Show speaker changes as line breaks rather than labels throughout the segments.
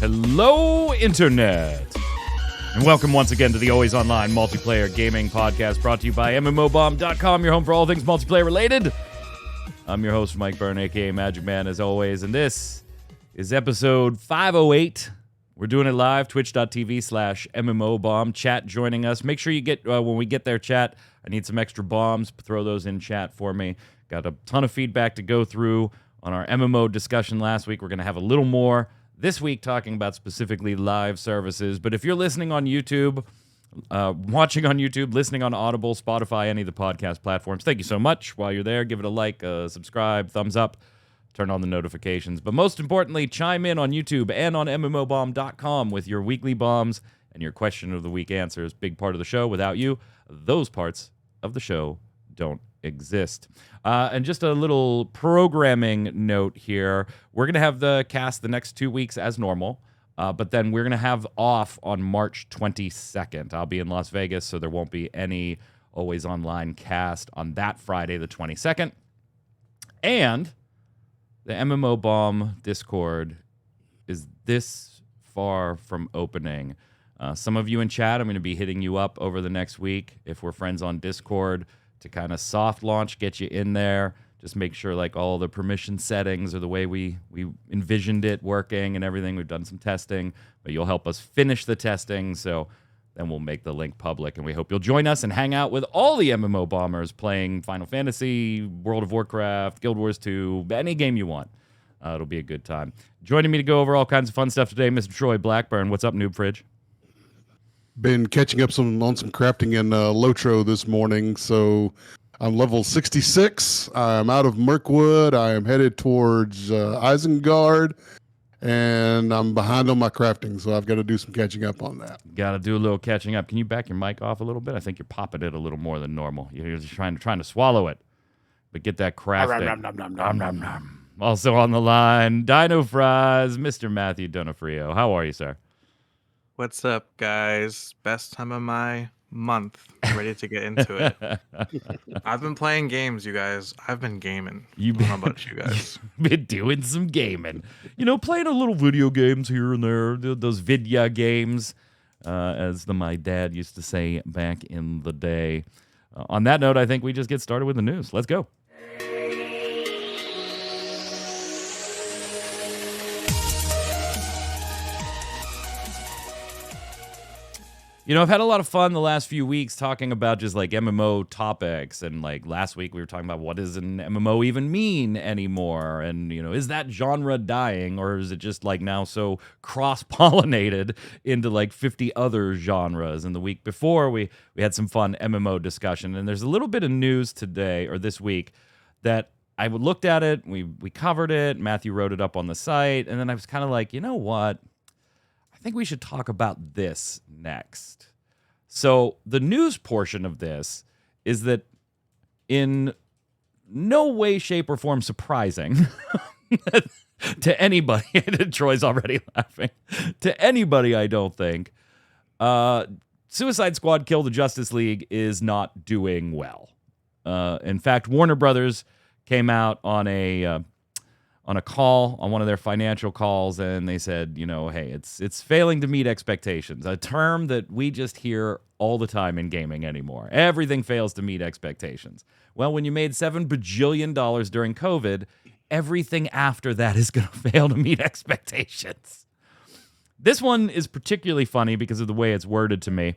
Hello, Internet. And welcome once again to the Always Online Multiplayer Gaming Podcast brought to you by mmobomb.com, your home for all things multiplayer related. I'm your host, Mike Byrne, a.k.a. magicman, as always, and this is episode 508. We're doing it live, twitch.tv/mmobomb. Chat joining us. Make sure you get, when we get there, chat, I need some extra bombs. Throw those in chat for me. Got a ton of feedback to go through on our MMO discussion last week. We're going to have a little more this week talking about specifically live services. But if you're listening on YouTube, watching on YouTube, listening on Audible, Spotify, any of the podcast platforms, thank you so much. While you're there, give it a like, subscribe, thumbs up, turn on the notifications. But most importantly, chime in on YouTube and on mmobomb.com with your weekly bombs and your question of the week answers. Big part of the show. Without you, those parts of the show don't exist. And just a little programming note here. We're going to have the cast the next 2 weeks as normal, but then we're going to have off on March 22nd. I'll be in Las Vegas, so there won't be any Always Online cast on that Friday, the 22nd. And the MMOBomb Discord is this far from opening. Some of you in chat, I'm going to be hitting you up over the next week if we're friends on Discord, to kind of soft launch, get you in there. Just make sure like all the permission settings are the way we envisioned it working and everything. We've done some testing, but you'll help us finish the testing. So then we'll make the link public, and we hope you'll join us and hang out with all the MMO bombers playing Final Fantasy, World of Warcraft, Guild Wars 2, any game you want. It'll be a good time. Joining me to go over all kinds of fun stuff today, Mr. Troy Blackburn. What's up, Noob Fridge?
Been catching up on some crafting in Lotro this morning, so I'm level 66. I'm out of Mirkwood. I am headed towards Isengard, and I'm behind on my crafting, so I've got to do some catching up on that.
Got to do a little catching up. Can you back your mic off a little bit? I think you're popping it a little more than normal. You're just trying to swallow it, but get that crafting. Also on the line, Dino Fries, Mr. Matthew Donofrio. How are you, sir?
What's up, guys? Best time of my month. Ready to get into it. I've been playing games, you guys. I've been gaming. I don't know about you guys.
Been doing some gaming. You know, playing a little video games here and there. Those vidya games, as my dad used to say back in the day. On that note, I think we just get started with the news. Let's go. You know, I've had a lot of fun the last few weeks talking about just like MMO topics. And like last week we were talking about what does an MMO even mean anymore? And, you know, is that genre dying, or is it just like now so cross-pollinated into like 50 other genres? And the week before we had some fun MMO discussion. And there's a little bit of news today or this week that I looked at it. We covered it. Matthew wrote it up on the site. And then I was kind of like, you know what? I think we should talk about this next. So the news portion of this is that in no way, shape, or form surprising to anybody, Troy's already laughing, to anybody, I don't think, Suicide Squad Kill the Justice League is not doing well. In fact, Warner Brothers came out on a call, on one of their financial calls, and they said, you know, hey, it's failing to meet expectations, a term that we just hear all the time in gaming anymore. Everything fails to meet expectations. Well, when you made $7 bajillion during COVID, everything after that is going to fail to meet expectations. This one is particularly funny because of the way it's worded to me.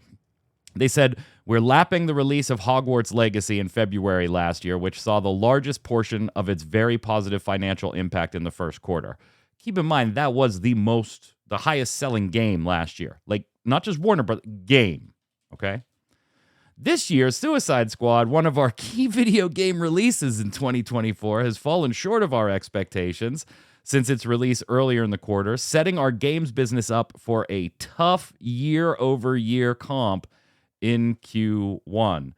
They said, we're lapping the release of Hogwarts Legacy in February last year, which saw the largest portion of its very positive financial impact in the first quarter. Keep in mind, that was the highest selling game last year. Like, not just Warner, but game, okay? This year, Suicide Squad, one of our key video game releases in 2024, has fallen short of our expectations since its release earlier in the quarter, setting our games business up for a tough year-over-year comp in Q1.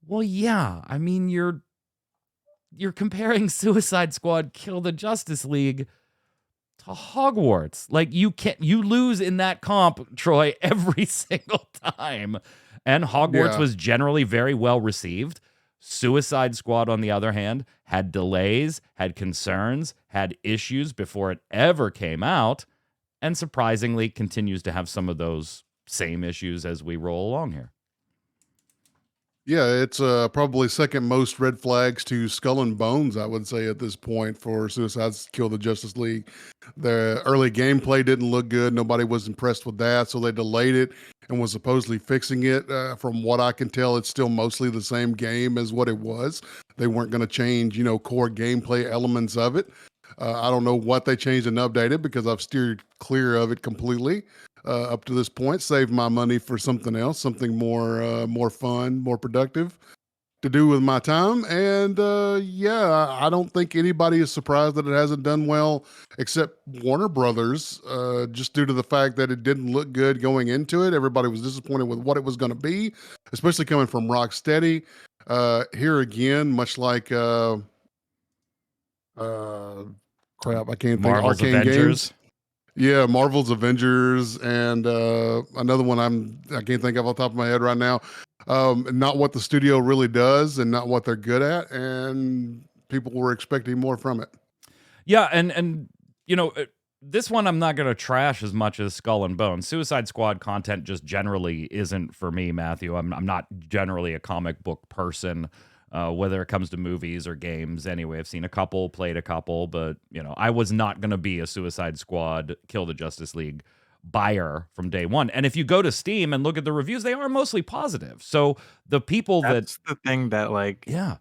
Well, yeah, I mean, you're comparing Suicide Squad Kill the Justice League to Hogwarts. Like, you lose in that comp, Troy, every single time. And Hogwarts was generally very well received. Suicide Squad, on the other hand, had delays, had concerns, had issues before it ever came out. and surprisingly continues to have some of those same issues as we roll along here.
Yeah, it's probably second most red flags to Skull and Bones, I would say, at this point for Suicide's Kill the Justice League. The early gameplay didn't look good. Nobody was impressed with that, so they delayed it and was supposedly fixing it. From what I can tell, it's still mostly the same game as what it was. They weren't going to change, core gameplay elements of it. I don't know what they changed and updated because I've steered clear of it completely. Up to this point, saved my money for something else, something more fun, more productive to do with my time. And I don't think anybody is surprised that it hasn't done well, except Warner Brothers, just due to the fact that it didn't look good going into it. Everybody was disappointed with what it was going to be, especially coming from Rocksteady. Here again, much like crap, I can't think.
Marvel's
Arcane
Avengers.
Games. Yeah, Marvel's Avengers, and another one I can't think of off the top of my head right now. Not what the studio really does, and not what they're good at, and people were expecting more from it.
Yeah, and this one I'm not going to trash as much as Skull and Bones. Suicide Squad content just generally isn't for me, Matthew. I'm not generally a comic book person. Whether it comes to movies or games. Anyway, I've seen a couple, played a couple, but, I was not going to be a Suicide Squad, Kill the Justice League buyer from day one. And if you go to Steam and look at the reviews, they are mostly positive. So the people
That's the thing that,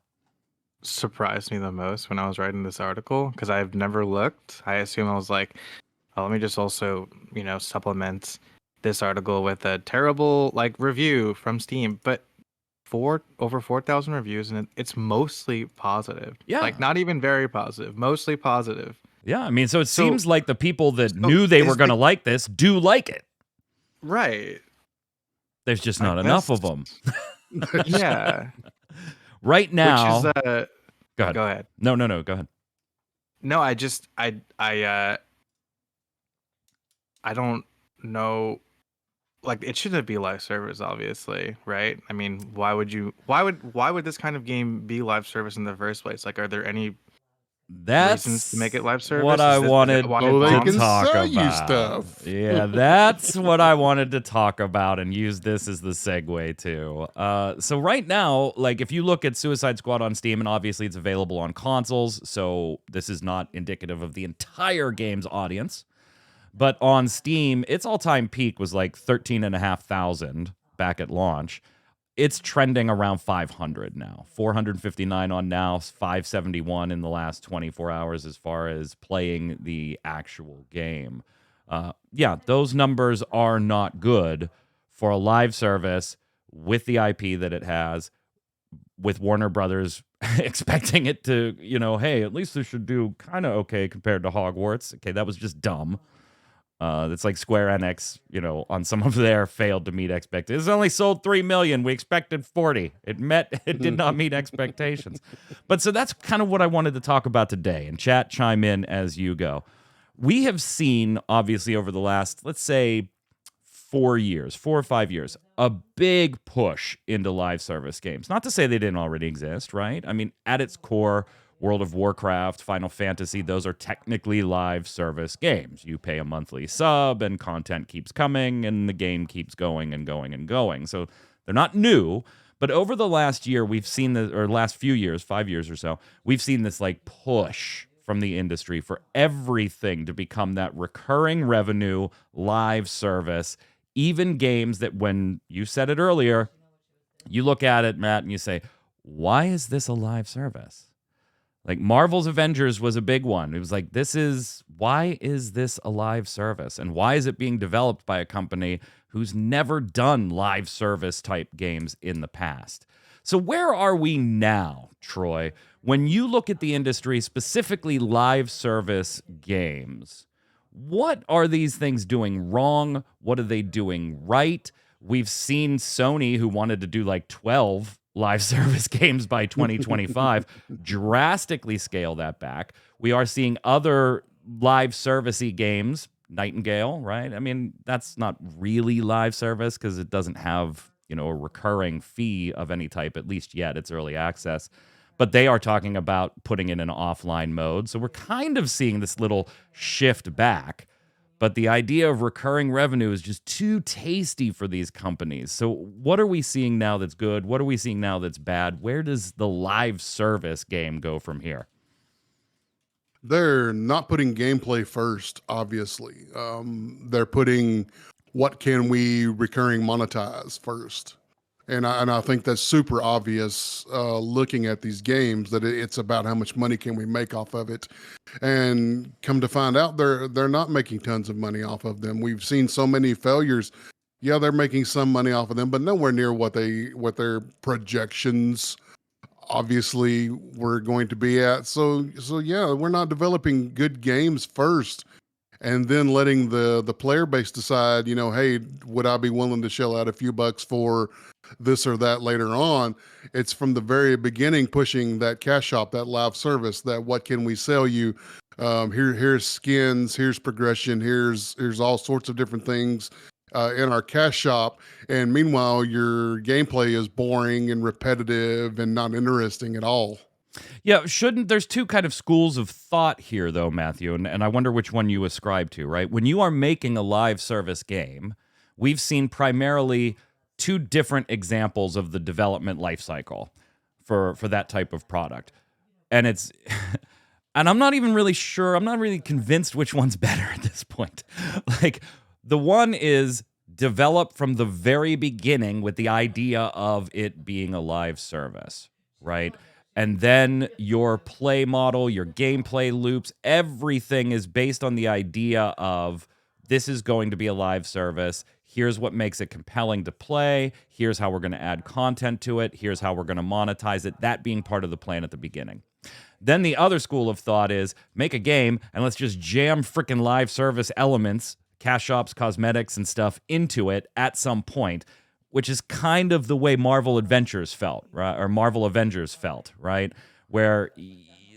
surprised me the most when I was writing this article, because I've never looked. I assume I was like, oh, let me just also, supplement this article with a terrible, review from Steam. But over 4,000 reviews, and it's mostly positive.
Yeah.
Not even very positive, mostly positive.
Yeah, I mean, so it seems like the people that knew they were going to like this do like it.
Right.
There's just not enough of them.
Yeah.
Right now.
Which is,
go ahead.
Go ahead.
No, go ahead.
No, I don't know. It shouldn't be live service, obviously, right? I mean, why would this kind of game be live service in the first place? Are there any reasons to make it live service?
What I wanted to talk
sell
about.
You stuff.
Yeah, that's what I wanted to talk about and use this as the segue to. So right now, if you look at Suicide Squad on Steam, and obviously it's available on consoles, so this is not indicative of the entire game's audience. But on Steam, its all-time peak was 13,500 back at launch. It's trending around 500 now. 459 on now, 571 in the last 24 hours as far as playing the actual game. Those numbers are not good for a live service with the IP that it has, with Warner Brothers expecting it to, hey, at least this should do kind of okay compared to Hogwarts. Okay, that was just dumb. It's like Square Enix, on some of their failed to meet expectations. It's only sold 3 million. We expected 40. It did not meet expectations. But so that's kind of what I wanted to talk about today. And chat, chime in as you go. We have seen, obviously, over the last, let's say, 4 or 5 years, a big push into live service games. Not to say they didn't already exist, right? I mean, at its core, World of Warcraft, Final Fantasy, those are technically live service games. You pay a monthly sub and content keeps coming and the game keeps going and going and going. So they're not new, but over the last year, we've seen last few years, 5 years or so, we've seen this push from the industry for everything to become that recurring revenue live service, even games that, when you said it earlier, you look at it, Matt, and you say, why is this a live service? Marvel's Avengers was a big one. It was why is this a live service? And why is it being developed by a company who's never done live service type games in the past? So where are we now, Troy? When you look at the industry, specifically live service games, what are these things doing wrong? What are they doing right? We've seen Sony, who wanted to do 12 live service games by 2025, drastically scale that back. We are seeing other live servicey games, Nightingale, right? I mean, that's not really live service because it doesn't have, a recurring fee of any type, at least yet. It's early access. But they are talking about putting it in an offline mode. So we're kind of seeing this little shift back. But the idea of recurring revenue is just too tasty for these companies. So what are we seeing now that's good? What are we seeing now that's bad? Where does the live service game go from here?
They're not putting gameplay first, obviously. They're putting what can we recurring monetize first. And I think that's super obvious looking at these games that it's about how much money can we make off of it. And come to find out, they're not making tons of money off of them. We've seen so many failures. Yeah, they're making some money off of them, but nowhere near what their projections obviously we're going to be at. So yeah, we're not developing good games first and then letting the player base decide, hey, would I be willing to shell out a few bucks for this or that later on? It's from the very beginning pushing that cash shop, that live service, that what can we sell you? Here's skins, here's progression, here's all sorts of different things in our cash shop. And meanwhile, your gameplay is boring and repetitive and not interesting at all.
Yeah, there's two kind of schools of thought here, though, Matthew, and I wonder which one you ascribe to, right? When you are making a live service game, we've seen primarily two different examples of the development life cycle for that type of product. And it's and I'm not even really sure, I'm not really convinced which one's better at this point. Like, the one is developed from the very beginning with the idea of it being a live service, right? And then your play model, your gameplay loops, everything is based on the idea of this is going to be a live service. Here's what makes it compelling to play. Here's how we're going to add content to it. Here's how we're going to monetize it. That being part of the plan at the beginning. Then the other school of thought is make a game and let's just jam freaking live service elements, cash shops, cosmetics, and stuff into it at some point, which is kind of the way Marvel Adventures felt, right? Or Marvel Avengers felt, right? Where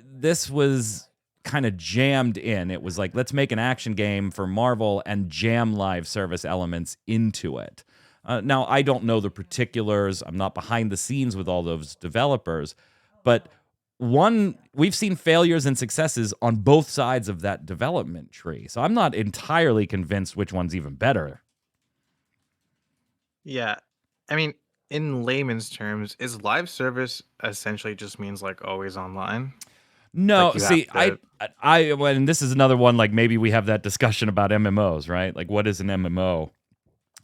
this was kind of jammed in. It was like, let's make an action game for Marvel and jam live service elements into it. Now, I don't know the particulars. I'm not behind the scenes with all those developers, but we've seen failures and successes on both sides of that development tree. So I'm not entirely convinced which one's even better.
Yeah. I mean, in layman's terms, is live service essentially just means like always online?
No,
Like you
see,
have to,
and this is another one, like maybe we have that discussion about MMOs, right? Like, what is an MMO?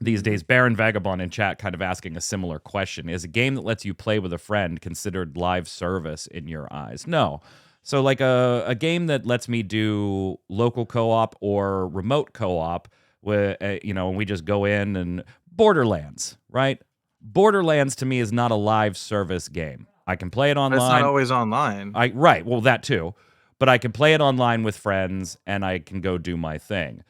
These days, Baron Vagabond in chat kind of asking a similar question. Is a game that lets you play with a friend considered live service in your eyes? No. So like a game that lets me do local co-op or remote co-op, where, and we just go in and Borderlands, right? Borderlands to me is not a live service game. I can play it
but it's not
online.
always online.
Right, well, that too. But I can play it online with friends and I can go do my thing.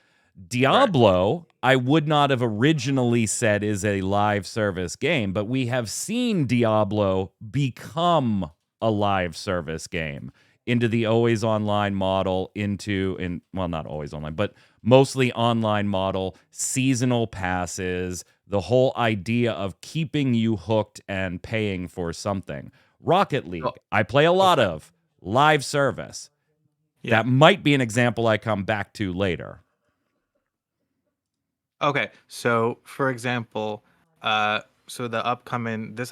Diablo, I would not have originally said is a live service game, but we have seen Diablo become a live service game into the always online model, not always online, but mostly online model, seasonal passes, the whole idea of keeping you hooked and paying for something. Rocket League, I play a lot of live service.
Yeah.
That might be an example I come back to later.
Okay, so for example, so this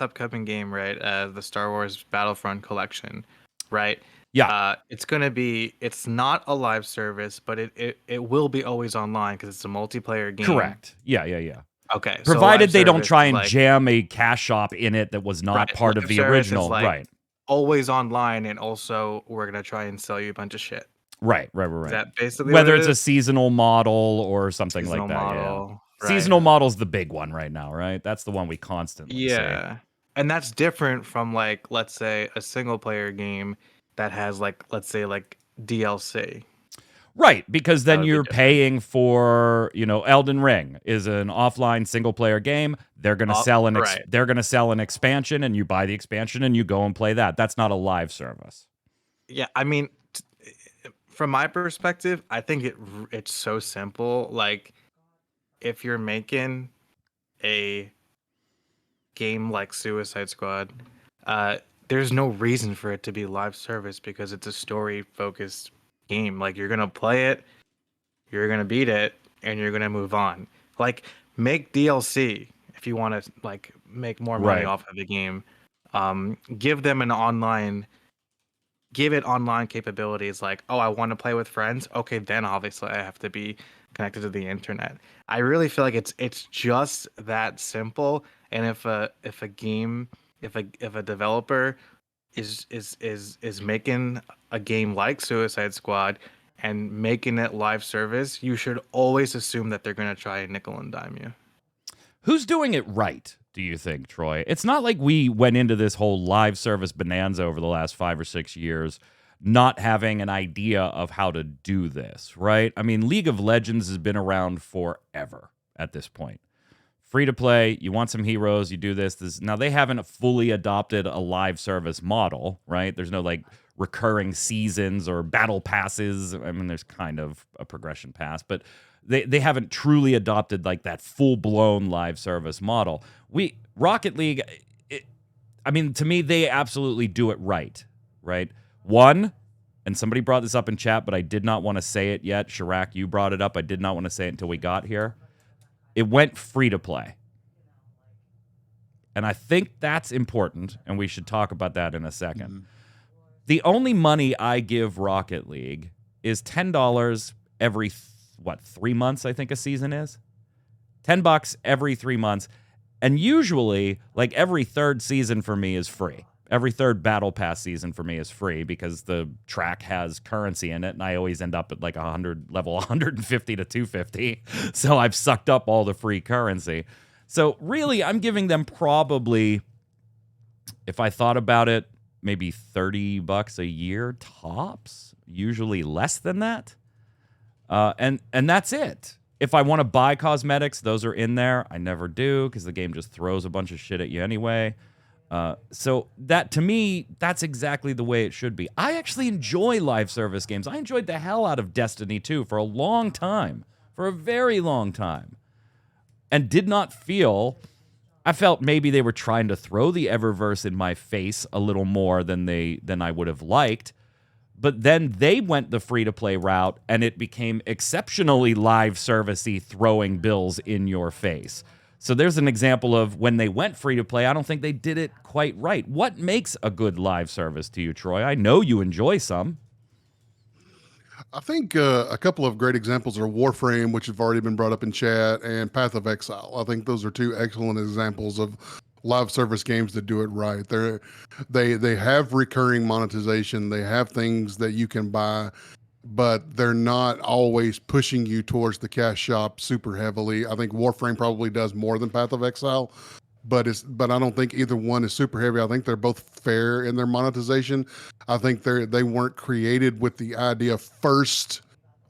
upcoming game, right? The Star Wars Battlefront collection, right?
Yeah.
It's not a live service, but it will be always online because it's a multiplayer game.
Correct. Yeah.
Okay.
Provided
So
they don't
service
try
is
and
like,
jam a cash shop in it that was not part of
live
the
service is
original.
like
Right.
always online, and also we're gonna try and sell you a bunch of shit.
Right.
Is that basically
Whether
what
it's
it
a
is?
seasonal model or something
Seasonal
like that.
model,
Yeah.
right.
Seasonal model's the big one right now, right? That's the one we constantly see.
Yeah. And that's different from like, let's say, a single player game that has like, let's say, like DLC.
Right, because
That
then
would be
you're
different.
paying for, Elden Ring is an offline single player game. They're going to sell they're going to sell an expansion and you buy the expansion and you go and play that. That's not a live service.
Yeah, I mean, from my perspective, I think it's so simple. Like, if you're making a game like Suicide Squad, there's no reason for it to be live service because it's a story focused game. Like, you're gonna play it, you're gonna beat it, and you're gonna move on. Like, make DLC if you want to like make more money
Right.
off of the game. Give them an online, give it online capabilities. Like, oh, I want to play with friends. Okay, then obviously I have to be connected to the internet. I really feel like it's just that simple. And if a game, if a developer is making a game like Suicide Squad and making it live service, you should always assume that they're going to try and nickel and dime you.
Who's doing it right, do you think, Troy? It's not like we went into this whole live service bonanza over the last 5 or 6 years not having an idea of how to do this, right? I mean, League of Legends has been around forever at this point. Free to play, you want some heroes, you do this. Now, they haven't fully adopted a live service model, right? There's no like recurring seasons or battle passes. I mean, there's kind of a progression pass, but they haven't truly adopted like that full-blown live service model. Rocket League, I mean, to me, they absolutely do it right? One, and somebody brought this up in chat, but I did not want to say it yet. Chirac, you brought it up. I did not want to say it until we got here. It went free to play. And I think that's important, and we should talk about that in a second. Mm-hmm. The only money I give Rocket League is $10 every 3 months, I think a season is. $10 every 3 months. And usually, like every third season for me is free. Every third Battle Pass season for me is free because the track has currency in it, and I always end up at like level 150 to 250. So I've sucked up all the free currency. So really, I'm giving them probably, if I thought about it, maybe $30 a year tops. Usually less than that. And that's it. If I want to buy cosmetics, those are in there. I never do because the game just throws a bunch of shit at you anyway. So that, to me, that's exactly the way it should be. I actually enjoy live service games. I enjoyed the hell out of Destiny 2 for a long time, for a very long time, and did not feel... I felt maybe they were trying to throw the Eververse in my face a little more than I would have liked. But then they went the free-to-play route, and it became exceptionally live servicey, throwing bills in your face. So there's an example of when they went free-to-play, I don't think they did it quite right. What makes a good live service to you, Troy? I know you enjoy some.
I think a couple of great examples are Warframe, which have already been brought up in chat, and Path of Exile. I think those are two excellent examples of live service games that do it right. They have recurring monetization. They have things that you can buy, but they're not always pushing you towards the cash shop super heavily. I think Warframe probably does more than Path of Exile, but I don't think either one is super heavy. I think they're both fair in their monetization. I think they weren't created with the idea first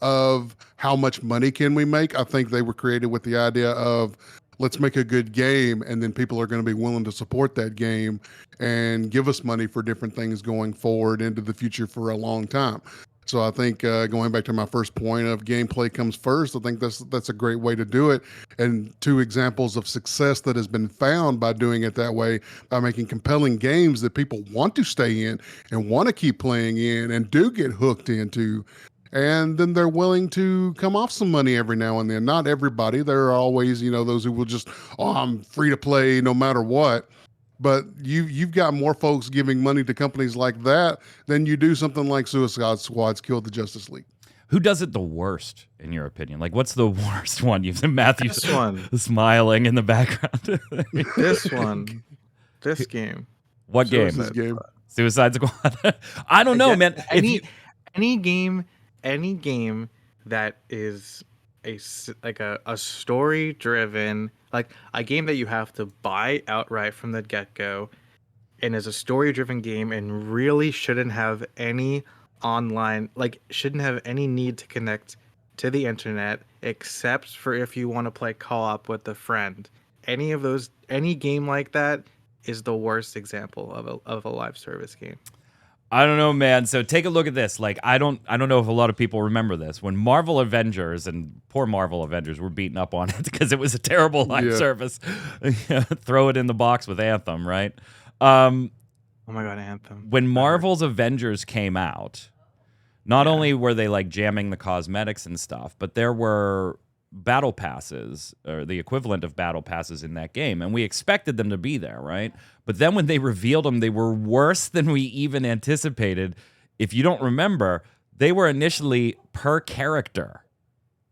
of how much money can we make. I think they were created with the idea of let's make a good game, and then people are going to be willing to support that game and give us money for different things going forward into the future for a long time. So I think going back to my first point of gameplay comes first, I think that's a great way to do it. And two examples of success that has been found by doing it that way, by making compelling games that people want to stay in and want to keep playing in and do get hooked into. And then they're willing to come off some money every now and then. Not everybody. There are always, those who will just, I'm free to play no matter what. But you've got more folks giving money to companies like that than you do something like Suicide Squad's Killed the Justice League.
Who does it the worst, in your opinion? Like, what's the worst one? You've Matthew smiling in the background.
This one. This game.
What game?
This game.
Suicide Squad. I don't know, man.
Any game that is a story driven, like a game that you have to buy outright from the get-go and is a story driven game and really shouldn't have any online, like shouldn't have any need to connect to the internet except for if you want to play co-op with a friend. Any game like that is the worst example of a live service game.
I don't know, man. So take a look at this. Like, I don't know if a lot of people remember this. When Marvel Avengers, and poor Marvel Avengers, were beaten up on it because it was a terrible live service. Throw it in the box with Anthem, right?
Oh my God, Anthem.
When Marvel's Avengers came out, not only were they like jamming the cosmetics and stuff, but there were battle passes, or the equivalent of battle passes in that game, and we expected them to be there, right? But then when they revealed them, they were worse than we even anticipated. If you don't remember, they were initially per character.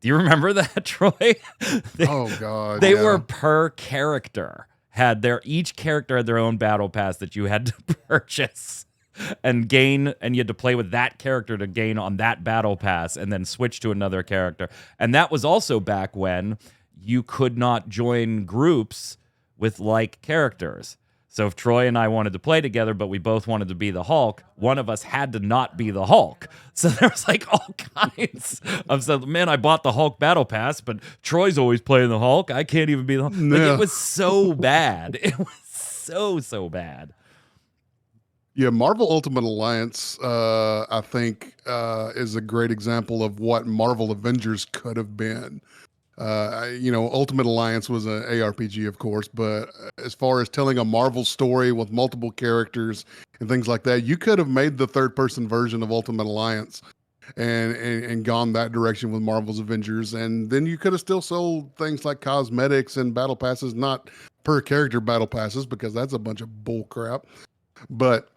Do you remember that, Troy?
Oh God,
They
yeah.
were per character. Each character had their own battle pass that you had to purchase and gain, and you had to play with that character to gain on that battle pass and then switch to another character. And that was also back when you could not join groups with like characters. So if Troy and I wanted to play together, but we both wanted to be the Hulk, one of us had to not be the Hulk. So there was like all kinds of stuff. Man, I bought the Hulk battle pass, but Troy's always playing the Hulk. I can't even be the Hulk. Like,
Yeah.
it was so bad. It was so bad.
Yeah, Marvel Ultimate Alliance, I think, is a great example of what Marvel Avengers could have been. Ultimate Alliance was an ARPG, of course, but as far as telling a Marvel story with multiple characters and things like that, you could have made the third-person version of Ultimate Alliance and gone that direction with Marvel's Avengers, and then you could have still sold things like cosmetics and battle passes, not per character battle passes, because that's a bunch of bull crap. But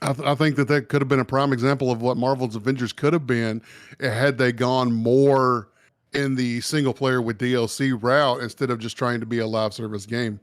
I think that could have been a prime example of what Marvel's Avengers could have been had they gone more in the single player with DLC route instead of just trying to be a live service game.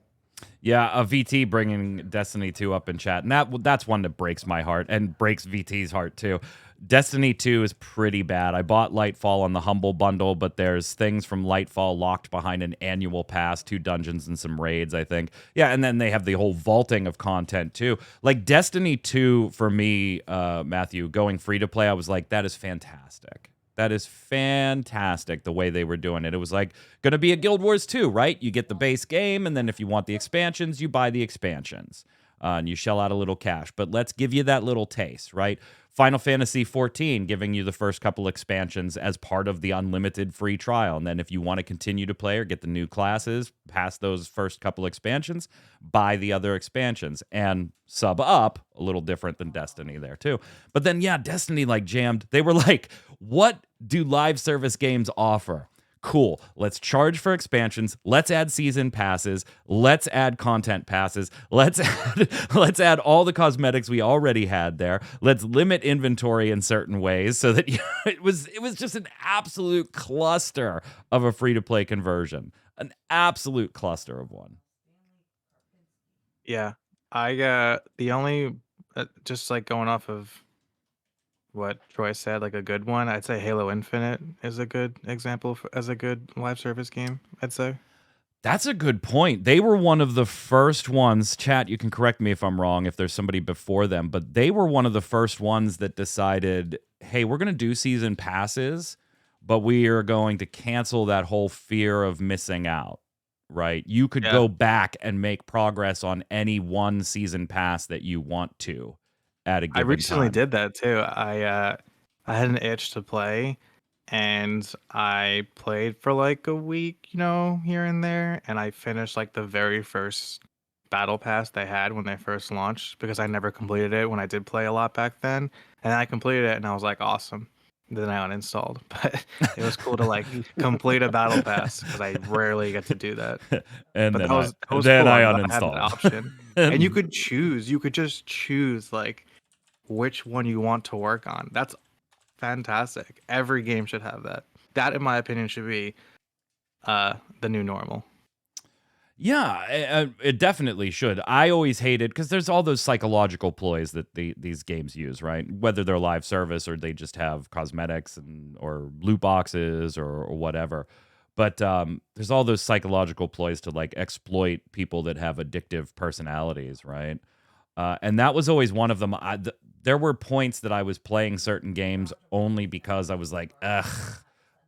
Yeah, a VT bringing Destiny 2 up in chat. And that's one that breaks my heart and breaks VT's heart too. Destiny 2 is pretty bad. I bought Lightfall on the Humble Bundle, but there's things from Lightfall locked behind an annual pass, 2 dungeons and some raids, I think. Yeah, and then they have the whole vaulting of content too. Like Destiny 2 for me, Matthew, going free to play, I was like, that is fantastic. That is fantastic, the way they were doing it. It was like going to be a Guild Wars 2, right? You get the base game, and then if you want the expansions, you buy the expansions. And you shell out a little cash. But let's give you that little taste, right? Final Fantasy XIV giving you the first couple expansions as part of the unlimited free trial. And then if you want to continue to play or get the new classes, pass those first couple expansions, buy the other expansions. And sub up, a little different than Destiny there too. But then, yeah, Destiny like jammed. They were like, what do live service games offer? Cool. Let's charge for expansions. Let's add season passes. Let's add content passes. Let's add all the cosmetics we already had there. Let's limit inventory in certain ways so that it was just an absolute cluster of a free-to-play conversion. An absolute cluster of one.
Yeah, the only just like going off of what Troy said, like a good one, I'd say Halo Infinite is a good example as a good live service game, I'd say.
That's a good point. They were one of the first ones, chat, you can correct me if I'm wrong, if there's somebody before them, but they were one of the first ones that decided, hey, we're going to do season passes, but we are going to cancel that whole fear of missing out, right? You could go back and make progress on any one season pass that you want to at a given
I recently
time.
did that too. I had an itch to play, and I played for like a week, here and there, and I finished like the very first battle pass they had when they first launched, because I never completed it when I did play a lot back then, and I completed it and I was like, awesome. Then I uninstalled, but it was cool to like complete a battle pass, because I rarely get to do that.
And
But
then
that was
I
glad I had that
uninstalled.
option. And you could just choose like which one you want to work on. That's fantastic. Every game should have that. That, in my opinion, should be the new normal.
Yeah, it definitely should. I always hated, because there's all those psychological ploys that these games use, right? Whether they're live service or they just have cosmetics or loot boxes or whatever. But there's all those psychological ploys to like exploit people that have addictive personalities, right? And that was always one of them. There were points that I was playing certain games only because I was like, ugh,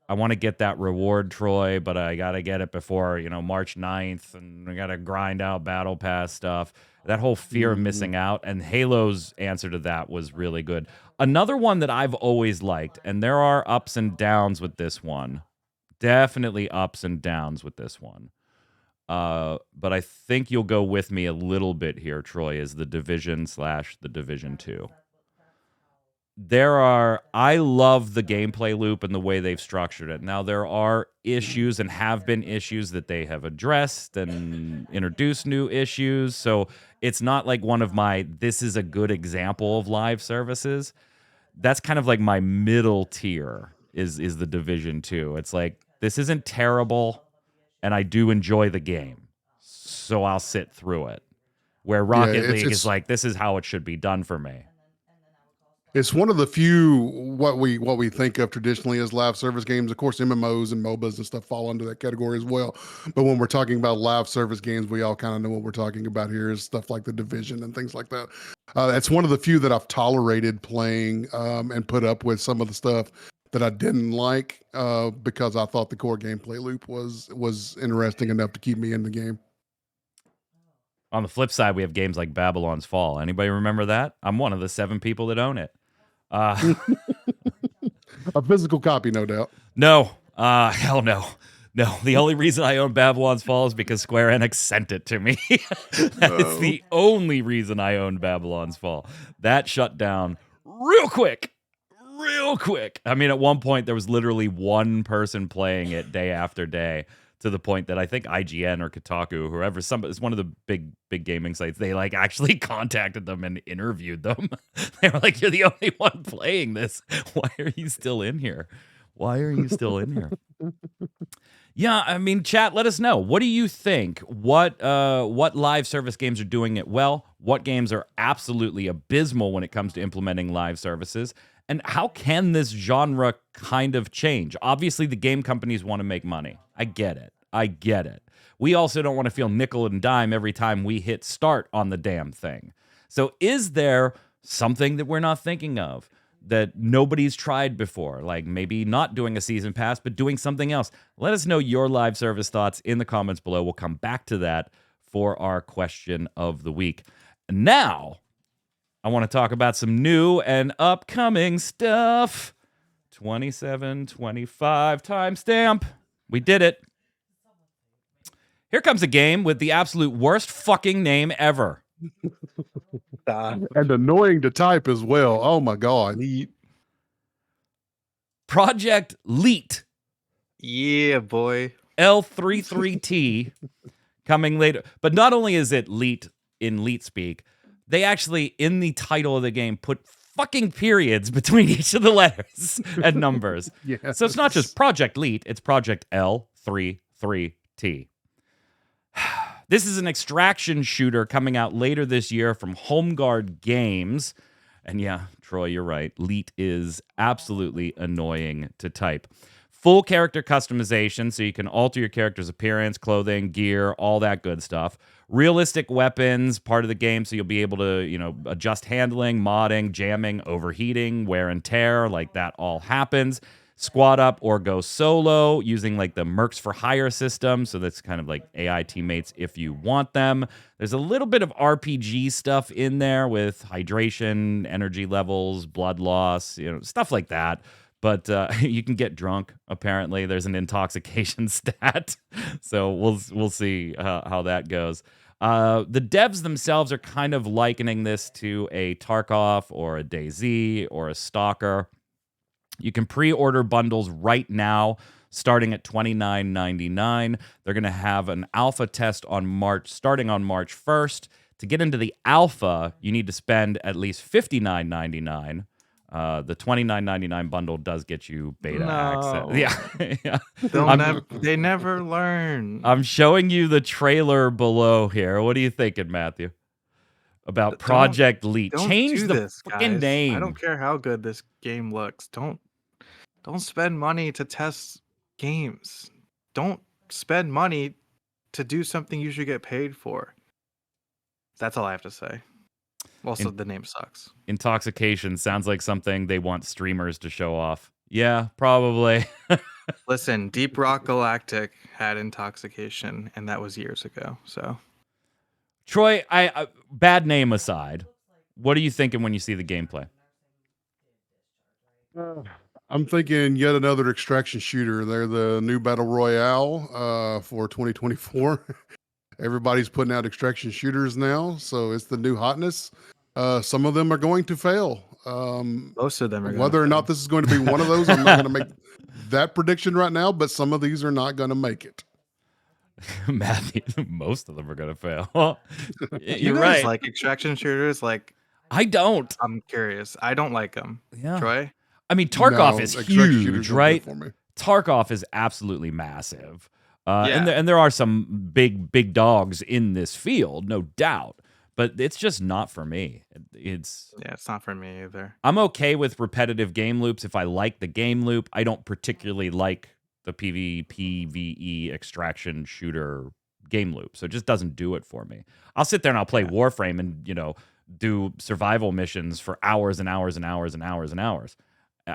I want to get that reward, Troy, but I got to get it before, March 9th, and I got to grind out Battle Pass stuff. That whole fear of missing out, and Halo's answer to that was really good. Another one that I've always liked, and there are ups and downs with this one, definitely ups and downs with this one. But I think you'll go with me a little bit here, Troy, is the Division / the Division 2. I love the gameplay loop and the way they've structured it. Now, there are issues and have been issues that they have addressed and introduced new issues. So it's not like one of my, this is a good example of live services. That's kind of like my middle tier is the Division 2. It's like, this isn't terrible, and I do enjoy the game. So I'll sit through it. Where Rocket League is like, this is how it should be done for me.
It's one of the few what we think of traditionally as live service games. Of course, MMOs and MOBAs and stuff fall into that category as well. But when we're talking about live service games, we all kind of know what we're talking about here is stuff like the Division and things like that. It's one of the few that I've tolerated playing and put up with some of the stuff that I didn't like because I thought the core gameplay loop was interesting enough to keep me in the game.
On the flip side, we have games like Babylon's Fall. Anybody remember that? I'm one of the 7 people that own it.
A physical copy, no doubt.
No. Hell no. No. The only reason I own Babylon's Fall is because Square Enix sent it to me. That's the only reason I own Babylon's Fall. That shut down real quick. Real quick. I mean, at one point, there was literally one person playing it day after day, to the point that I think IGN or Kotaku, whoever, it's one of the big gaming sites, they like actually contacted them and interviewed them. They were like, "You're the only one playing this. Why are you still in here? Why are you still in here?" Yeah, I mean, chat, let us know. What do you think? What live service games are doing it well? What games are absolutely abysmal when it comes to implementing live services? And how can this genre kind of change? Obviously, the game companies want to make money. I get it. We also don't want to feel nickel and dime every time we hit start on the damn thing. So is there something that we're not thinking of that nobody's tried before? Like maybe not doing a season pass, but doing something else. Let us know your live service thoughts in the comments below. We'll come back to that for our question of the week. Now, I want to talk about some new and upcoming stuff. 2725 timestamp. We did it. Here comes a game with the absolute worst fucking name ever.
And annoying to type as well. Oh my God.
Project Leet.
Yeah, boy.
L33T coming later. But not only is it Leet in Leet speak, they actually, in the title of the game, put fucking periods between each of the letters and numbers.
Yes.
So it's not just Project Leet, it's Project L33T. This is an extraction shooter coming out later this year from HomeGuard Games. And yeah, Troy, you're right. Leet is absolutely annoying to type. Full character customization, so you can alter your character's appearance, clothing, gear, all that good stuff. Realistic weapons, part of the game, so you'll be able to, adjust handling, modding, jamming, overheating, wear and tear, like that all happens. Squad up or go solo using like the Mercs for Hire system, so that's kind of like AI teammates if you want them. There's a little bit of RPG stuff in there with hydration, energy levels, blood loss, stuff like that. But you can get drunk, apparently. There's an intoxication stat. So we'll see how that goes. The devs themselves are kind of likening this to a Tarkov or a DayZ or a Stalker. You can pre-order bundles right now, starting at $29.99. They're going to have an alpha test starting on March 1st. To get into the alpha, you need to spend at least $59.99. The $29.99 bundle does get you beta access. Yeah.
They never learn.
I'm showing you the trailer below here. What are you thinking, Matthew? About Project Leet. Change the fucking name.
I don't care how good this game looks. Don't spend money to test games. Don't spend money to do something you should get paid for. That's all I have to say. Also, the name sucks.
Intoxication sounds like something they want streamers to show off. Yeah, probably.
Listen, Deep Rock Galactic had intoxication, and that was years ago. So,
Troy, bad name aside, what are you thinking when you see the gameplay?
I'm thinking yet another extraction shooter. They're the new battle royale for 2024. Everybody's putting out extraction shooters now, so it's the new hotness. Some of them are going to fail.
Most of them are gonna
Whether or
fail.
not this is going to be one of those, I'm not going to make that prediction right now, but some of these are not going to make it.
Matthew, most of them are gonna fail.
You
You're
guys
right.
like extraction shooters? Like,
I don't.
I'm curious. I don't like them.
Yeah.
Troy?
I mean, Tarkov
No,
is
extraction shooters
huge,
don't do it
right?
for me.
Tarkov is absolutely massive.
Yeah.
And there are some big dogs in this field, no doubt. But it's just not for me. It's
not for me either.
I'm okay with repetitive game loops if I like the game loop. I don't particularly like the PvE extraction shooter game loop. So it just doesn't do it for me. I'll sit there and I'll play Warframe and, do survival missions for hours and hours and hours and hours and hours.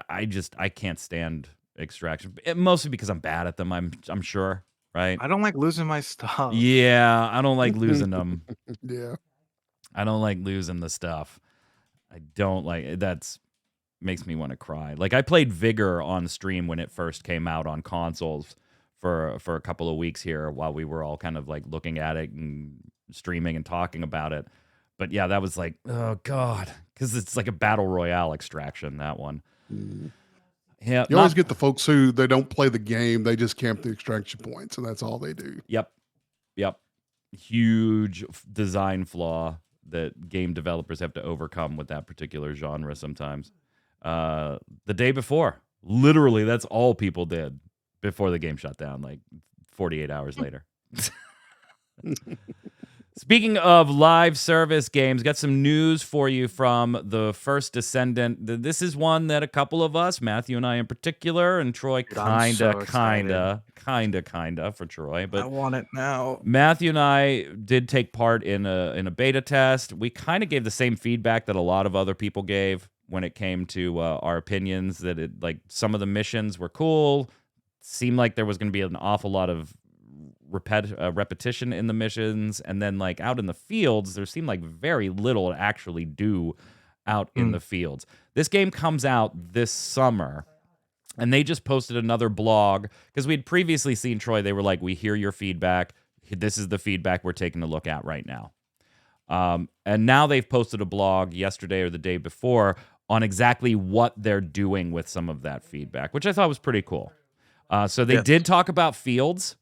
I can't stand extraction. Mostly because I'm bad at them, I'm sure, right?
I don't like losing my stuff.
Yeah, I don't like losing them.
Yeah.
I don't like losing the stuff. I don't like that's makes me want to cry. Like I played Vigor on stream when it first came out on consoles for a couple of weeks here while we were all kind of like looking at it and streaming and talking about it. But yeah, that was like, oh god, because it's like a battle royale extraction, that one. Yeah,
You always get the folks who they don't play the game, they just camp the extraction points, and that's all they do.
Yep. Huge design flaw that game developers have to overcome with that particular genre sometimes. The day before, literally, that's all people did before the game shut down, like 48 hours later. Speaking of live service games, got some news for you from the First Descendant. This is one that a couple of us, Matthew and I in particular, and Troy kinda for Troy, but
I want it now.
Matthew and I did take part in a beta test. We kind of gave the same feedback that a lot of other people gave when it came to our opinions. That it like some of the missions were cool, seemed like there was going to be an awful lot of repetition in the missions, and then like out in the fields there seemed like very little to actually do out in the fields. This game comes out this summer, and they just posted another blog because we'd previously seen, Troy, they were like, we hear your feedback, this is the feedback we're taking a look at right now. And now they've posted a blog yesterday or the day before on exactly what they're doing with some of that feedback, which I thought was pretty cool. So they did talk about fields,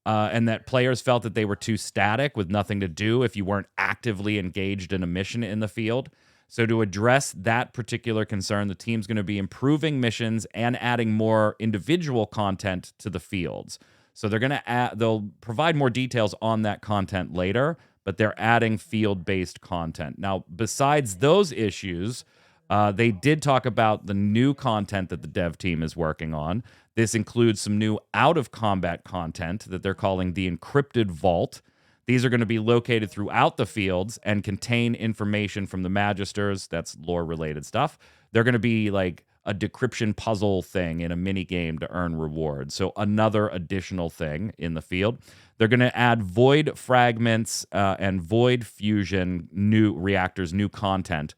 and that players felt that they were too static with nothing to do if you weren't actively engaged in a mission in the field. So to address that particular concern, the team's going to be improving missions and adding more individual content to the fields. So they'll provide more details on that content later, but they're adding field-based content. Now, besides those issues, they did talk about the new content that the dev team is working on. This includes some new out-of-combat content that they're calling the Encrypted Vault. These are going to be located throughout the fields and contain information from the Magisters. That's lore-related stuff. They're going to be like a decryption puzzle thing in a mini game to earn rewards. So another additional thing in the field. They're going to add void fragments and void fusion new reactors, new content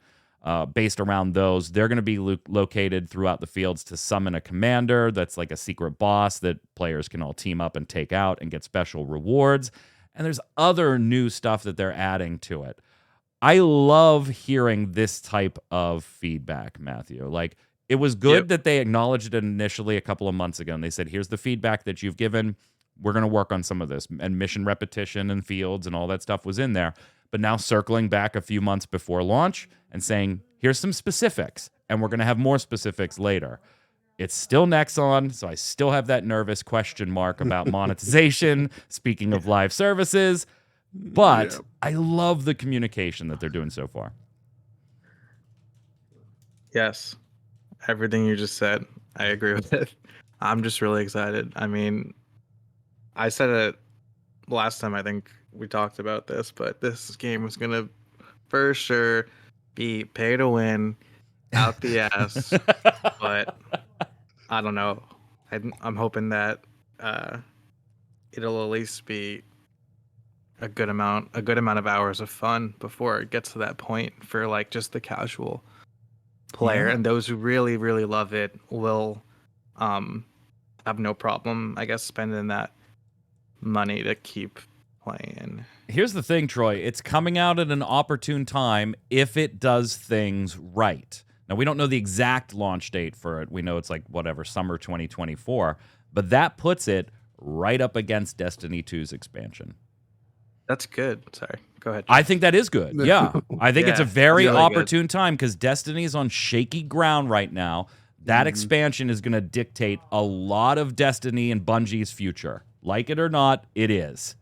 based around those. They're going to be located throughout the fields to summon a commander that's like a secret boss that players can all team up and take out and get special rewards. And there's other new stuff that they're adding to it. I love hearing this type of feedback, Matthew. Like, it was good that they acknowledged it initially a couple of months ago, and they said, here's the feedback that you've given. We're going to work on some of this. And mission repetition and fields and all that stuff was in there. But now circling back a few months before launch and saying, here's some specifics, and we're going to have more specifics later. It's still Nexon, so I still have that nervous question mark about monetization, speaking of live services. But I love the communication that they're doing so far.
Yes. Everything you just said, I agree with it. I'm just really excited. I mean, I said it last time I think we talked about this, but this game was going to for sure be pay to win out the ass. But I don't know. I'm hoping that it'll at least be a good amount of hours of fun before it gets to that point for like just the casual player. And those who really, really love it will have no problem, I guess, spending that money to keep playing.
Here's the thing, Troy. It's coming out at an opportune time if it does things right. Now, we don't know the exact launch date for it. We know it's like, whatever, summer 2024. But that puts it right up against Destiny 2's expansion.
That's good. Sorry. Go ahead.
I think that is good. Yeah. I think it's a
Yeah,
very
really
opportune time because Destiny is on shaky ground right now. That expansion is going to dictate a lot of Destiny and Bungie's future. Like it or not, it is.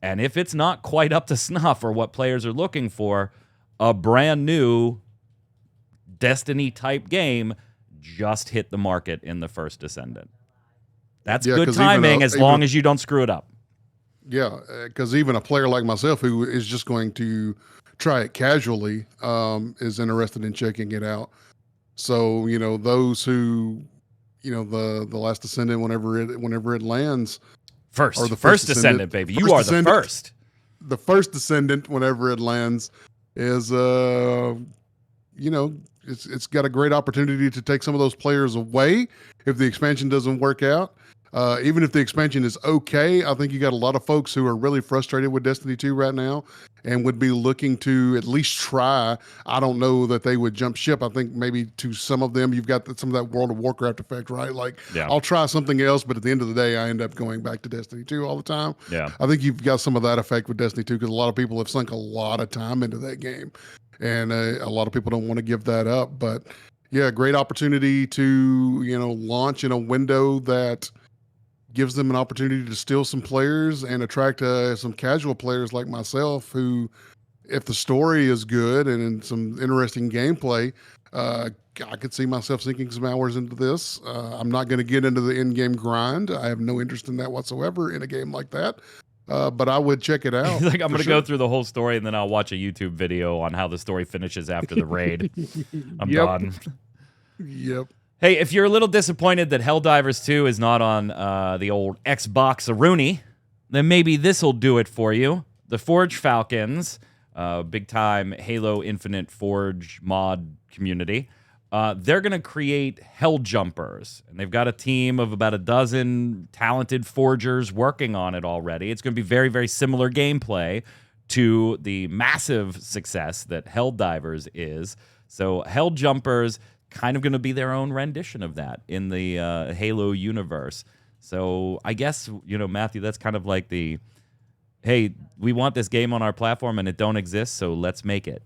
And if it's not quite up to snuff or what players are looking for, a brand new Destiny-type game just hit the market in the First Descendant. That's good timing as long as you don't screw it up.
Yeah, because even a player like myself who is just going to try it casually is interested in checking it out. So, those who, the Last Descendant, whenever it lands,
First,
or the
First Descendant, baby. You are the first.
The First Descendant, whenever it lands, is it's got a great opportunity to take some of those players away if the expansion doesn't work out. Even if the expansion is okay, I think you got a lot of folks who are really frustrated with Destiny 2 right now and would be looking to at least try. I don't know that they would jump ship. I think maybe to some of them, you've got some of that World of Warcraft effect, right? Like, I'll try something else, but at the end of the day, I end up going back to Destiny 2 all the time.
Yeah.
I think you've got some of that effect with Destiny 2 because a lot of people have sunk a lot of time into that game. And a lot of people don't want to give that up. But yeah, great opportunity to, launch in a window that gives them an opportunity to steal some players and attract some casual players like myself who, if the story is good and in some interesting gameplay, I could see myself sinking some hours into this. I'm not going to get into the in-game grind. I have no interest in that whatsoever in a game like that. But I would check it out.
Like, I'm going to go through the whole story and then I'll watch a YouTube video on how the story finishes after the raid. I'm done.
Yep.
Hey, if you're a little disappointed that Helldivers 2 is not on the old Xbox-a-rooney, then maybe this will do it for you. The Forge Falcons, big-time Halo Infinite Forge mod community, they're going to create Helljumpers. And they've got a team of about a dozen talented forgers working on it already. It's going to be very, very similar gameplay to the massive success that Helldivers is. So Helljumpers kind of going to be their own rendition of that in the Halo universe. So I guess, Matthew, that's kind of like the, hey, we want this game on our platform and it don't exist, so let's make it.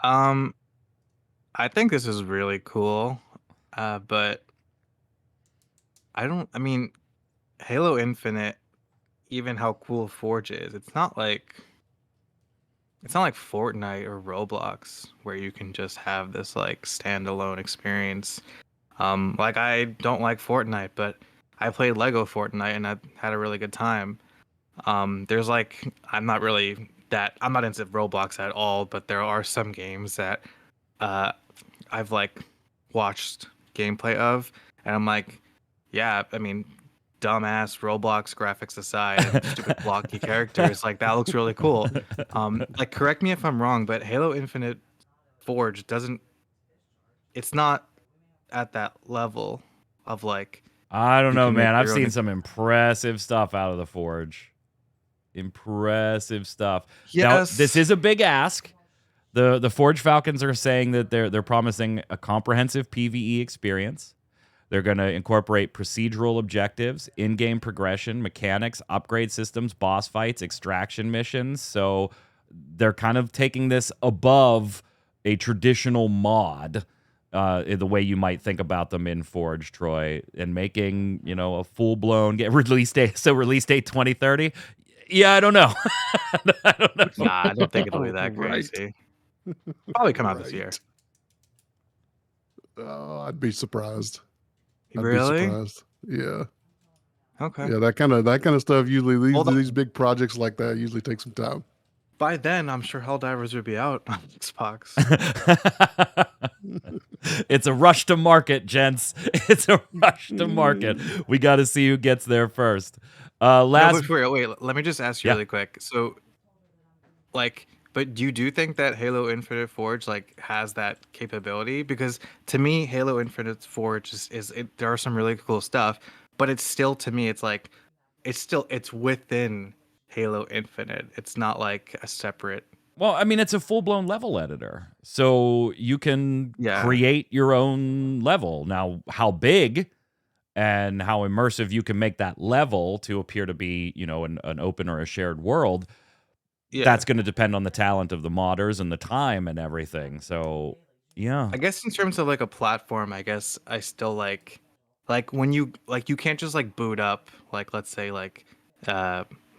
I think this is really cool, but Halo Infinite, even how cool Forge is, it's not like Fortnite or Roblox where you can just have this like standalone experience. Like, I don't like Fortnite, but I played Lego Fortnite and I had a really good time. There's like, I'm not into Roblox at all, but there are some games that I've like watched gameplay of, and I'm like, yeah, dumbass Roblox graphics aside, and stupid blocky characters, like, that looks really cool. Like, correct me if I'm wrong, but Halo Infinite Forge it's not at that level of like.
I don't know, man. I've seen some impressive stuff out of the Forge. Impressive stuff.
Yes.
Now, this is a big ask. The Forge Falcons are saying that they're promising a comprehensive PvE experience. They're going to incorporate procedural objectives, in-game progression, mechanics, upgrade systems, boss fights, extraction missions. So they're kind of taking this above a traditional mod, the way you might think about them in Forge, Troy, and making, a full-blown release date. So release date 2030? Yeah, I don't know. I don't know.
Nah, I don't think it'll be that crazy. Probably come out this year.
I'd be surprised.
Really?
Be surprised. Yeah.
Okay.
Yeah, that kind of stuff usually these big projects like that usually take some time.
By then, I'm sure Helldivers would be out on Xbox.
It's a rush to market, gents. It's a rush to market. We got to see who gets there first.
Wait, let me just ask you really quick. So, like, but do you think that Halo Infinite Forge like has that capability? Because to me, Halo Infinite Forge there are some really cool stuff, but it's still, to me, it's like it's within Halo Infinite. It's not like a separate
Well, I mean, it's a full-blown level editor. So you can
Yeah.
create your own level. Now, how big and how immersive you can make that level to appear to be, an open or a shared world,
Yeah.
that's going to depend on the talent of the modders and the time and everything. So, yeah.
I guess in terms of like a platform, I guess I still like when you can't just like boot up like let's say like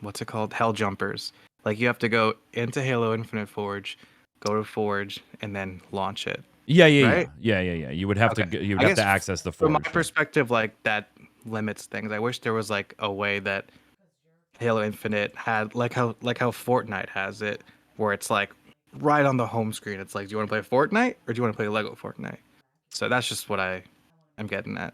what's it called? Helljumpers. Like you have to go into Halo Infinite Forge, go to Forge, and then launch it.
Yeah.
Right?
Yeah. You would have
Okay.
you would
I
have to
guess
access the
from my
forge.
perspective, like that limits things. I wish there was like a way that Halo Infinite had like how Fortnite has it, where it's like right on the home screen. It's like, do you want to play Fortnite or do you want to play Lego Fortnite? So that's just what I'm getting at.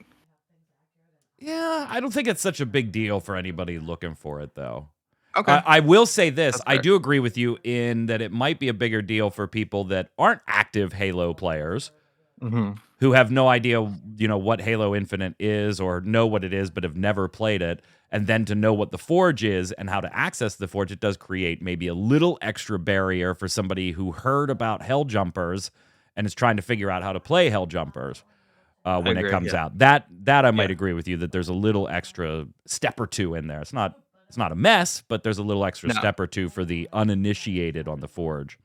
Yeah, I don't think it's such a big deal for anybody looking for it, though.
Okay,
I will say this.
that's
I
fair.
do agree with you in that it might be a bigger deal for people that aren't active Halo players
Mm-hmm.
who have no idea, what Halo Infinite is or know what it is but have never played it. And then to know what the Forge is and how to access the Forge, it does create maybe a little extra barrier for somebody who heard about Helljumpers and is trying to figure out how to play Helljumpers. When it
agree,
comes
yeah.
out. That I might
Yeah.
agree with you that there's a little extra step or two in there. It's not a mess, but there's a little extra
No.
step or two for the uninitiated on the Forge.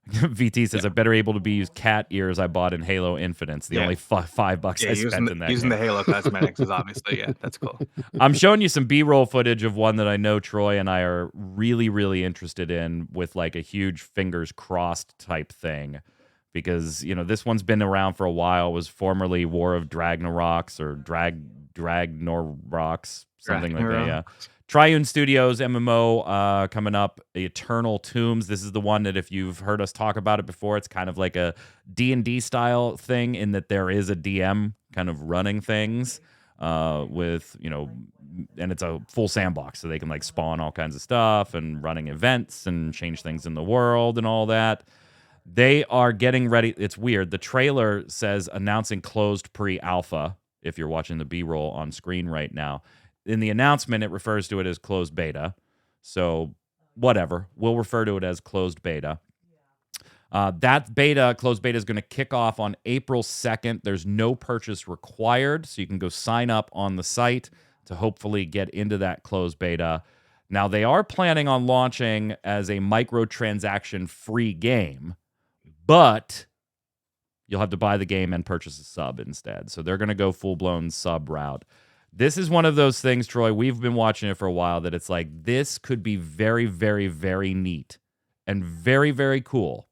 VT says,
Yeah.
I better able to be used cat ears I bought in Halo Infinite. It's the
Yeah.
only $5
Yeah,
I spent in that
using
game.
the Halo cosmetics is obviously that's cool.
I'm showing you some B-roll footage of one that I know Troy and I are really, really interested in with like a huge fingers crossed type thing. Because, this one's been around for a while. It was formerly War of Dragnaroks or Dragnoroks, something like that, yeah. Triune Studios MMO coming up, Eternal Tombs. This is the one that if you've heard us talk about it before, it's kind of like a D&D style thing in that there is a DM kind of running things with, and it's a full sandbox. So they can like spawn all kinds of stuff and running events and change things in the world and all that. They are getting ready. It's weird. The trailer says announcing closed pre-alpha, if you're watching the B-roll on screen right now. In the announcement, it refers to it as closed beta. So whatever. We'll refer to it as closed beta. That closed beta is going to kick off on April 2nd. There's no purchase required, so you can go sign up on the site to hopefully get into that closed beta. Now, they are planning on launching as a microtransaction-free game, but you'll have to buy the game and purchase a sub instead. So they're going to go full-blown sub route. This is one of those things, Troy, we've been watching it for a while, that it's like, this could be very, very, very neat and very, very cool.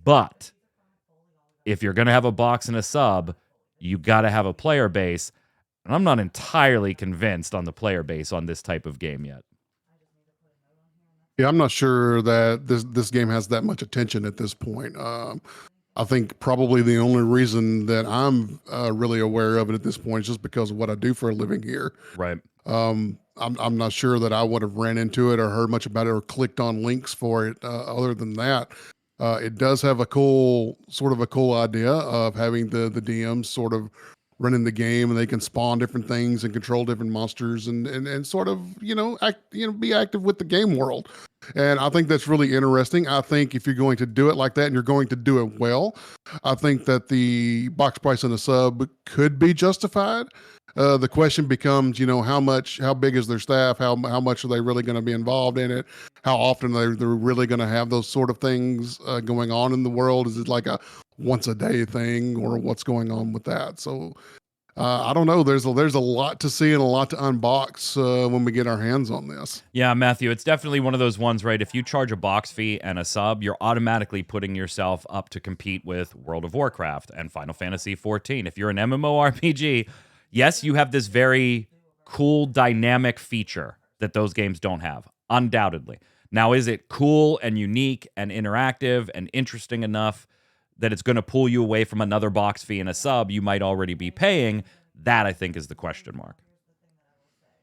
But if you're going to have a box and a sub, you got to have a player base. And I'm not entirely convinced on the player base on this type of game yet.
Yeah, I'm not sure that this game has that much attention at this point. I think probably the only reason that I'm really aware of it at this point is just because of what I do for a living here.
Right.
I'm not sure that I would have ran into it or heard much about it or clicked on links for it. Other than that, it does have a cool idea of having the DMs sort of running the game, and they can spawn different things and control different monsters and sort of be active with the game world. And I think that's really interesting. I think if you're going to do it like that and you're going to do it well, I think that the box price and the sub could be justified. The question becomes, how big is their staff? How much are they really going to be involved in it? How often they're really going to have those sort of things going on in the world? Is it like a once a day thing, or what's going on with that? So I don't know. There's a lot to see and a lot to unbox when we get our hands on this.
Yeah, Matthew, it's definitely one of those ones, right? If you charge a box fee and a sub, you're automatically putting yourself up to compete with World of Warcraft and Final Fantasy XIV. If you're an MMORPG, yes, you have this very cool dynamic feature that those games don't have, undoubtedly. Now, is it cool and unique and interactive and interesting enough that it's going to pull you away from another box fee and a sub you might already be paying? That, I think, is the question mark.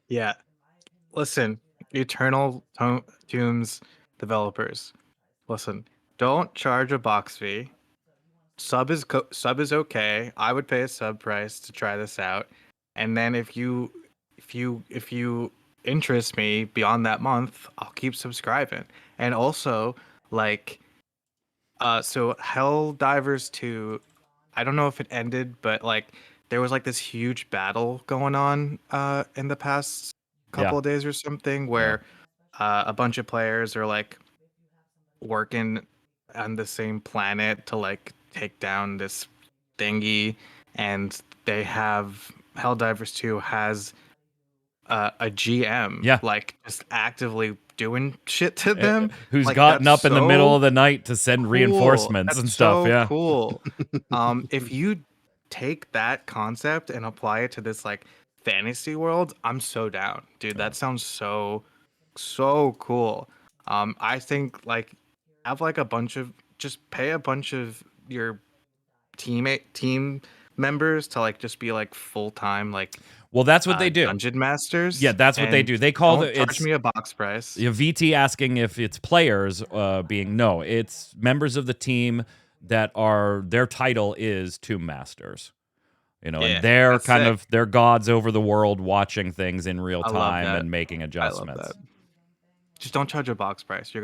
Yeah. Listen, Eternal Tombs developers, listen, don't charge a box fee. Sub is okay. I would pay a sub price to try this out. And then if you interest me beyond that month, I'll keep subscribing. And also, Like, so Helldivers 2, I don't know if it ended, but like there was like this huge battle going on in the past
Yeah.
couple of days or something where a bunch of players are like working on the same planet to like take down this thingy, and they have Helldivers 2 has a GM
Yeah.
like just actively doing shit to them.
Who's
Like
gotten
that's
up in the middle
so
of the night to send
cool.
reinforcements
That's
and stuff.
so
Yeah.
cool. If you take that concept and apply it to this like fantasy world, I'm so down, dude. That sounds so cool. I think like have like a bunch of just pay a bunch of your team members to like just be like full time like
Well, that's what they do.
dungeon masters.
Yeah, that's what they
And
do. They call
don't
it.
charge
It's
me a box price.
VT asking if it's players being no. It's members of the team that are their title is Tomb Masters. You know,
Yeah,
and they're
that's
kind
sick.
of they're gods over the world, watching things in real
I love
time
that.
and making
I love
adjustments.
that. Just don't charge a box price. You're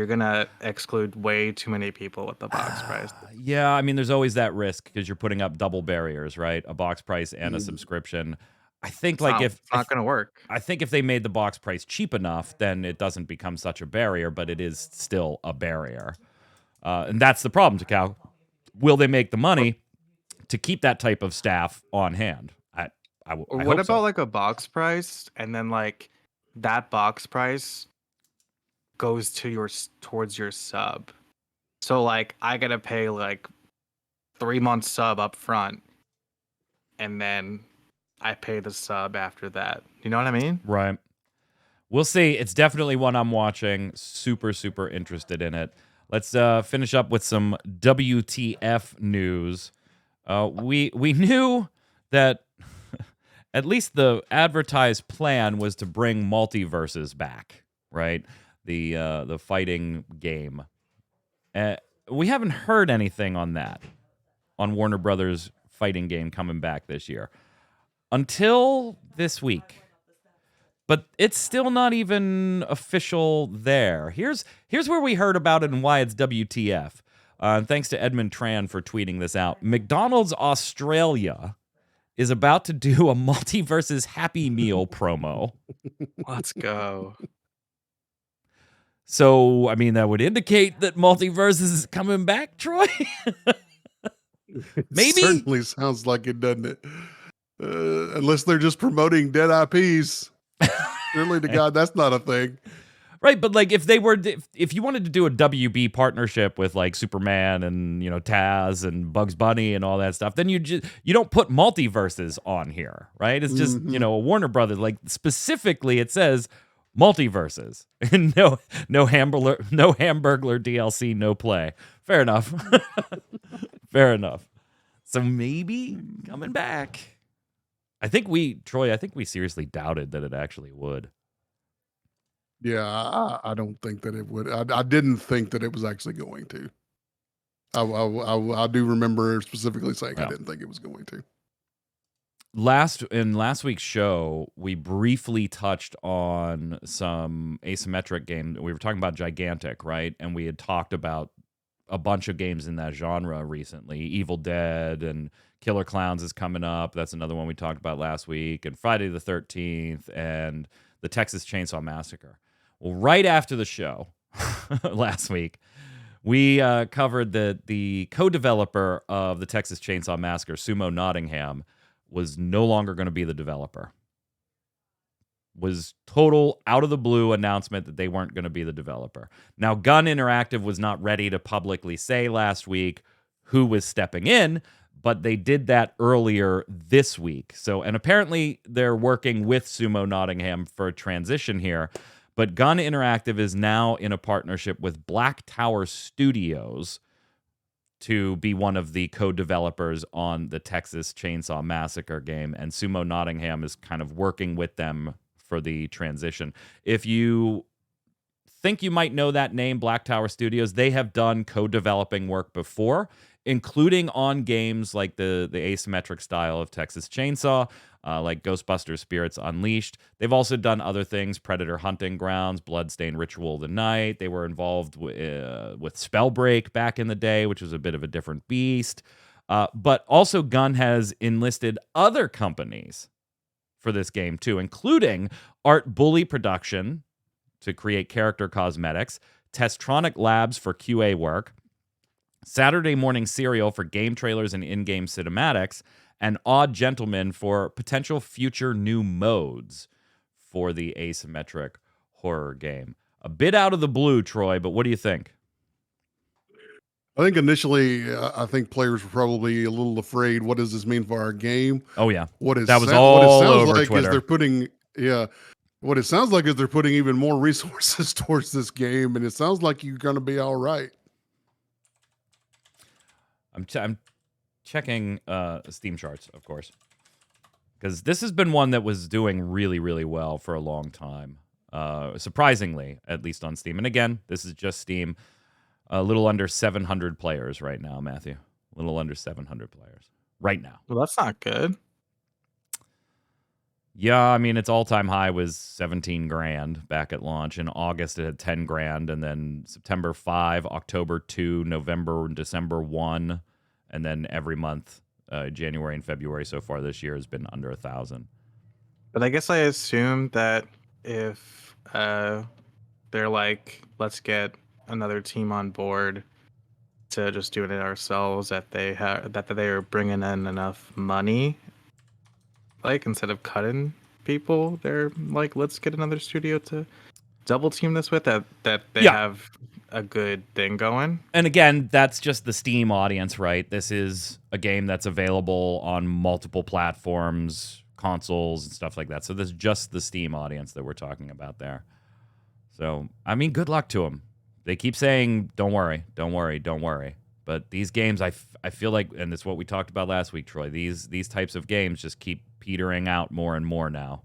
gonna exclude way too many people with the box price.
Yeah, I mean, there's always that risk because you're putting up double barriers, right? A box price and a subscription. I think
It's not,
if
it's not gonna work.
I think if they made the box price cheap enough, then it doesn't become such a barrier, but it is still a barrier. And that's the problem, Takao. Will they make the money to keep that type of staff on hand?
Or
I
what
hope
about
so.
like a box price and then like that box price goes to towards your sub. So like I gotta pay like 3 months sub up front, and then I pay the sub after that. You know what I mean?
Right. We'll see. It's definitely one I'm watching. Super, super interested in it. Let's finish up with some WTF news. We knew that at least the advertised plan was to bring Multiversus back, right? The fighting game. We haven't heard anything on that, on Warner Brothers fighting game coming back this year until this week. But it's still not even official there. Here's where we heard about it and why it's WTF. And thanks to Edmund Tran for tweeting this out. McDonald's Australia is about to do a Multiversus Happy Meal promo.
Let's go.
So, I mean, that would indicate that Multiversus is coming back, Troy? Maybe?
It certainly sounds like it, doesn't it? Unless they're just promoting dead IPs. Surely to God, that's not a thing.
Right, but like if you wanted to do a WB partnership with like Superman and, you know, Taz and Bugs Bunny and all that stuff, then you don't put Multiverses on here, right? It's just, you know, a Warner Brothers, like specifically it says Multiverses. And no Hamburglar DLC, no play. Fair enough. Fair enough. So maybe coming back. I think we seriously doubted that it actually would.
Yeah, I don't think that it would. I didn't think that it was actually going to. I do remember specifically saying I didn't think it was going to.
In last week's show, we briefly touched on some asymmetric game. We were talking about Gigantic, right? And we had talked about a bunch of games in that genre recently. Evil Dead and Killer Clowns is coming up. That's another one we talked about last week. And Friday the 13th and the Texas Chainsaw Massacre. Well, right after the show last week, we covered that the co-developer of the Texas Chainsaw Massacre, Sumo Nottingham, was no longer going to be the developer. Was total out of the blue announcement that they weren't going to be the developer. Now, Gun Interactive was not ready to publicly say last week who was stepping in, but they did that earlier this week. So, and apparently they're working with Sumo Nottingham for a transition here. But Gun Interactive is now in a partnership with Black Tower Studios to be one of the co-developers on the Texas Chainsaw Massacre game. And Sumo Nottingham is kind of working with them for the transition. If you think you might know that name, Black Tower Studios, they have done co-developing work before. including on games like the asymmetric style of Texas Chainsaw, like Ghostbusters Spirits Unleashed. They've also done other things, Predator Hunting Grounds, Bloodstained Ritual of the Night. They were involved with Spellbreak back in the day, which was a bit of a different beast. But also Gunn has enlisted other companies for this game too, including Art Bully Production to create character cosmetics, Testronic Labs for QA work, Saturday Morning Serial for game trailers and in-game cinematics, and Odd Gentleman for potential future new modes for the asymmetric horror game. A bit out of the blue, Troy, but what do you think?
I think initially, I think players were probably a little afraid. What does this mean for our game?
Oh yeah,
What is
that was
what
all
it sounds
over
like
Twitter.
is they're putting What it sounds like is they're putting even more resources towards this game, and it sounds like you're going to be all right.
I'm checking Steam charts, of course, because this has been one that was doing really, really well for a long time. Surprisingly, at least on Steam. And again, this is just Steam. A little under 700 players right now, Matthew. A little under 700 players right now.
Well, that's not good.
Yeah, I mean, its all-time high was 17 grand back at launch. In August, it had 10 grand, and then September 5, October 2, November and December 1, and then every month, January and February so far this year has been under 1,000.
But I guess I assume that if they're like, let's get another team on board to just do it ourselves, that they are bringing in enough money, like instead of cutting people, they're like, let's get another studio to double team this with, that they have a good thing going.
And again, that's just the Steam audience, right? This is a game that's available on multiple platforms, consoles and stuff like that. So this is just the Steam audience that we're talking about there. So, I mean, good luck to them. They keep saying, don't worry, don't worry, don't worry. But these games, I feel like, and it's what we talked about last week, Troy, these types of games just keep petering out more and more now.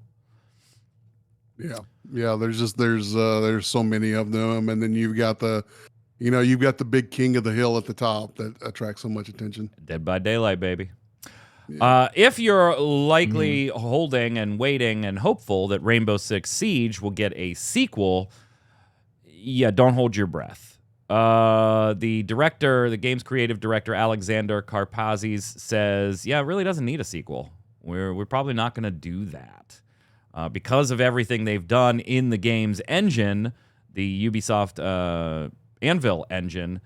Yeah. There's so many of them, and then you've got the big king of the hill at the top that attracts so much attention.
Dead by Daylight, baby.
Yeah.
If you're likely holding and waiting and hopeful that Rainbow Six Siege will get a sequel, yeah, don't hold your breath. The game's creative director, Alexander Karpazis, says, yeah, it really doesn't need a sequel. We're probably not going to do that. Because of everything they've done in the game's engine, the Ubisoft Anvil engine,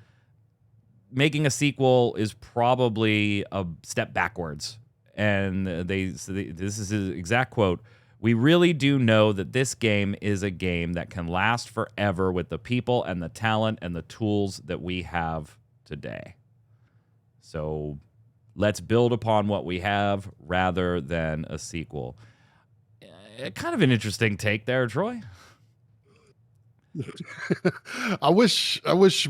making a sequel is probably a step backwards. And this is his exact quote: "We really do know that this game is a game that can last forever with the people and the talent and the tools that we have today. So let's build upon what we have rather than a sequel." Kind of an interesting take there, Troy.
I wish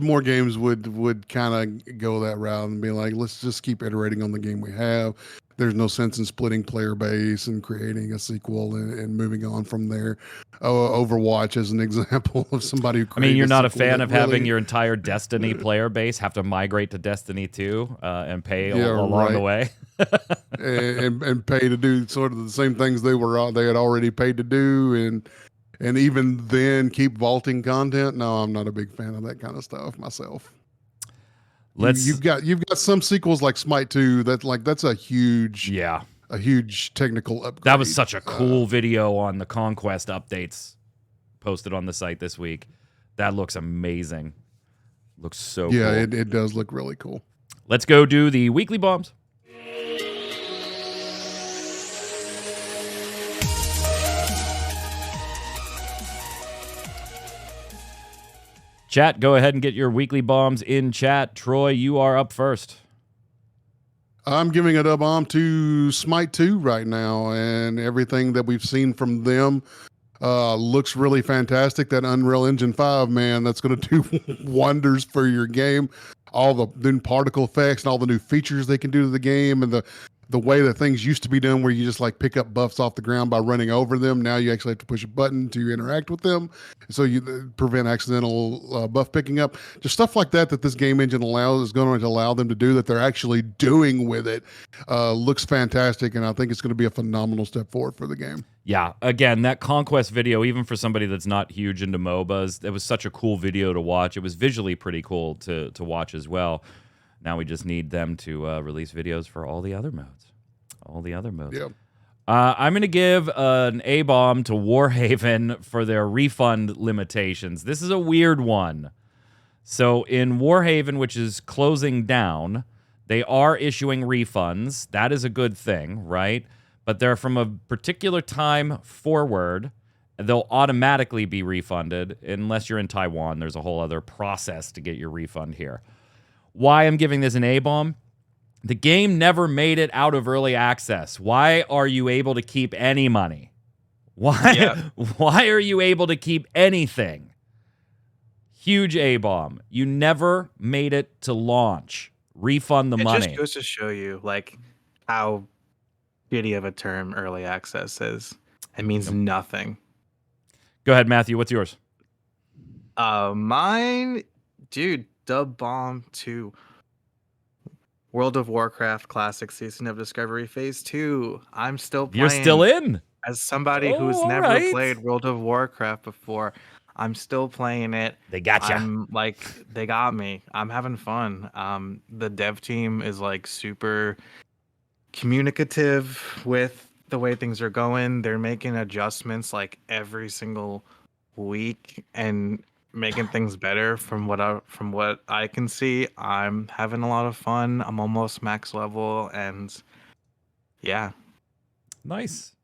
more games would kind of go that route and be like, let's just keep iterating on the game we have. There's no sense in splitting player base and creating a sequel and moving on from there. Overwatch is an example of somebody who
I mean, you're not a fan of
really
having your entire Destiny player base have to migrate to Destiny 2 and pay along the way.
and pay to do sort of the same things they had already paid to do, and even then keep vaulting content. No, I'm not a big fan of that kind of stuff myself. You've got some sequels like Smite 2 that's a huge technical upgrade.
That was such a cool video on the Conquest updates posted on the site this week. That looks amazing. Looks so cool.
Yeah, it does look really cool.
Let's go do the weekly bombs. Chat, go ahead and get your weekly bombs in chat. Troy, you are up first.
I'm giving a bomb to Smite 2 right now, and everything that we've seen from them looks really fantastic. That Unreal Engine 5, man, that's going to do wonders for your game. All the new particle effects and all the new features they can do to the game, and the the way that things used to be done, where you just like pick up buffs off the ground by running over them. Now you actually have to push a button to interact with them, so you prevent accidental buff picking up. Just stuff like that this game engine is going to allow them to do, that they're actually doing with it. Looks fantastic, and I think it's going to be a phenomenal step forward for the game.
Yeah, again, that Conquest video, even for somebody that's not huge into MOBAs, it was such a cool video to watch. It was visually pretty cool to watch as well. Now we just need them to release videos for all the other modes.
Yeah.
I'm going to give an A-bomb to Warhaven for their refund limitations. This is a weird one. So in Warhaven, which is closing down, they are issuing refunds. That is a good thing, right? But they're from a particular time forward. They'll automatically be refunded unless you're in Taiwan. There's a whole other process to get your refund here. Why I'm giving this an A-bomb? The game never made it out of early access. Why are you able to keep any money? Why are you able to keep anything? Huge A-bomb. You never made it to launch. Refund the money.
It just goes to show you like how shitty of a term early access is. It means nothing.
Go ahead, Matthew. What's yours?
Mine, dude, Dub Bomb 2. World of Warcraft Classic Season of Discovery Phase 2. I'm still playing.
You're still in?
As somebody who's never played World of Warcraft before, I'm still playing it.
They got
you. They got me. I'm having fun. The dev team is like super communicative with the way things are going. They're making adjustments like every single week and making things better from what I can see. I'm having a lot of fun. I'm almost max level, and yeah.
Nice.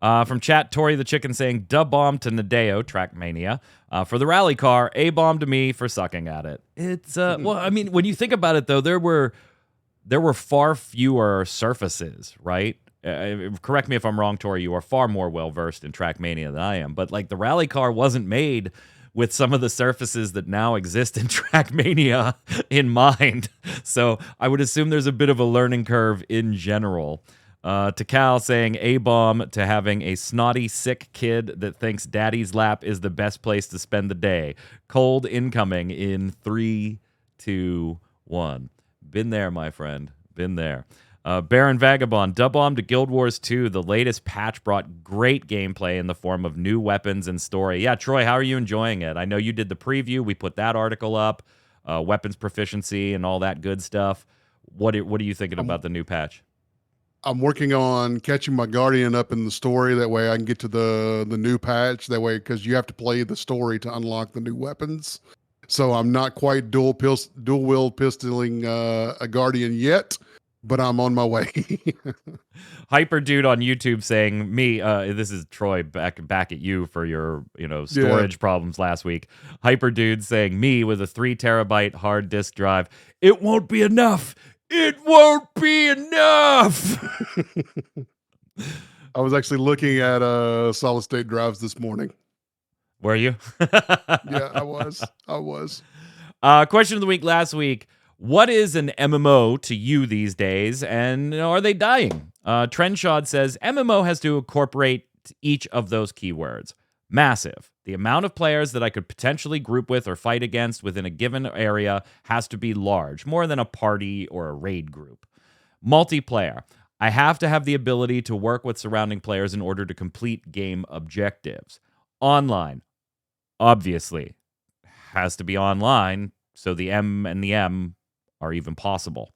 From chat, Tori the Chicken saying, dub bomb to Nadeo, Trackmania. For the rally car, A-bomb to me for sucking at it. It's, well, I mean, when you think about it, though, there were far fewer surfaces, right? Correct me if I'm wrong, Tori. You are far more well-versed in Trackmania than I am. But, like, the rally car wasn't made with some of the surfaces that now exist in Trackmania in mind. So I would assume there's a bit of a learning curve in general. To Cal saying A-bomb to having a snotty, sick kid that thinks daddy's lap is the best place to spend the day. Cold incoming in 3, 2, 1. Been there, my friend. Been there. Baron Vagabond, dub bomb to Guild Wars 2. The latest patch brought great gameplay in the form of new weapons and story. Yeah, Troy, how are you enjoying it? I know you did the preview. We put that article up. Weapons proficiency and all that good stuff. What are you thinking about the new patch?
I'm working on catching my Guardian up in the story. That way I can get to the new patch. That way, because you have to play the story to unlock the new weapons. So I'm not quite dual wheel pistoling a Guardian yet, but I'm on my way.
Hyper Dude on YouTube saying, this is Troy back at you for your storage problems last week. Hyper Dude saying, me with a 3 terabyte hard disk drive. It won't be enough. It won't be enough.
I was actually looking at solid state drives this morning.
Were you?
Yeah, I was.
Question of the week last week. What is an MMO to you these days, and are they dying? Trenchard says, MMO has to incorporate each of those keywords. Massive. The amount of players that I could potentially group with or fight against within a given area has to be large, more than a party or a raid group. Multiplayer. I have to have the ability to work with surrounding players in order to complete game objectives. Online. Obviously. Has to be online, so the M and the M are even possible.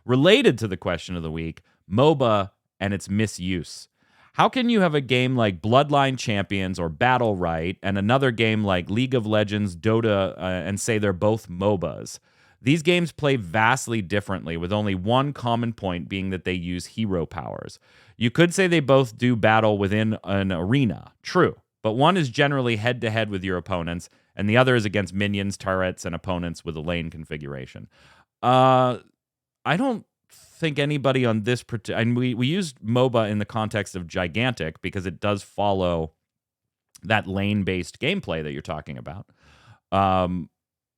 Related to the question of the week, MOBA and its misuse. How can you have a game like Bloodline Champions or Battle Right and another game like League of Legends, Dota, and say they're both MOBAs? These games play vastly differently, with only one common point being that they use hero powers. You could say they both do battle within an arena, true, but one is generally head-to-head with your opponents, and the other is against minions, turrets, and opponents with a lane configuration. I don't think anybody on this and we used MOBA in the context of Gigantic because it does follow that lane-based gameplay that you're talking about.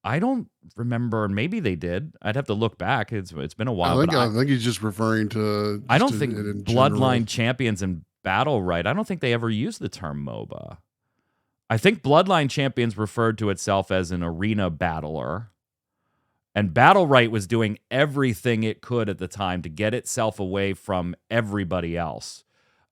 I don't remember. Maybe they did. I'd have to look back. It's been a while.
I think he's just referring to.
I don't think
it in
Bloodline
general.
Champions and Battle Right. I don't think they ever used the term MOBA. I think Bloodline Champions referred to itself as an arena battler. And Battle Right was doing everything it could at the time to get itself away from everybody else.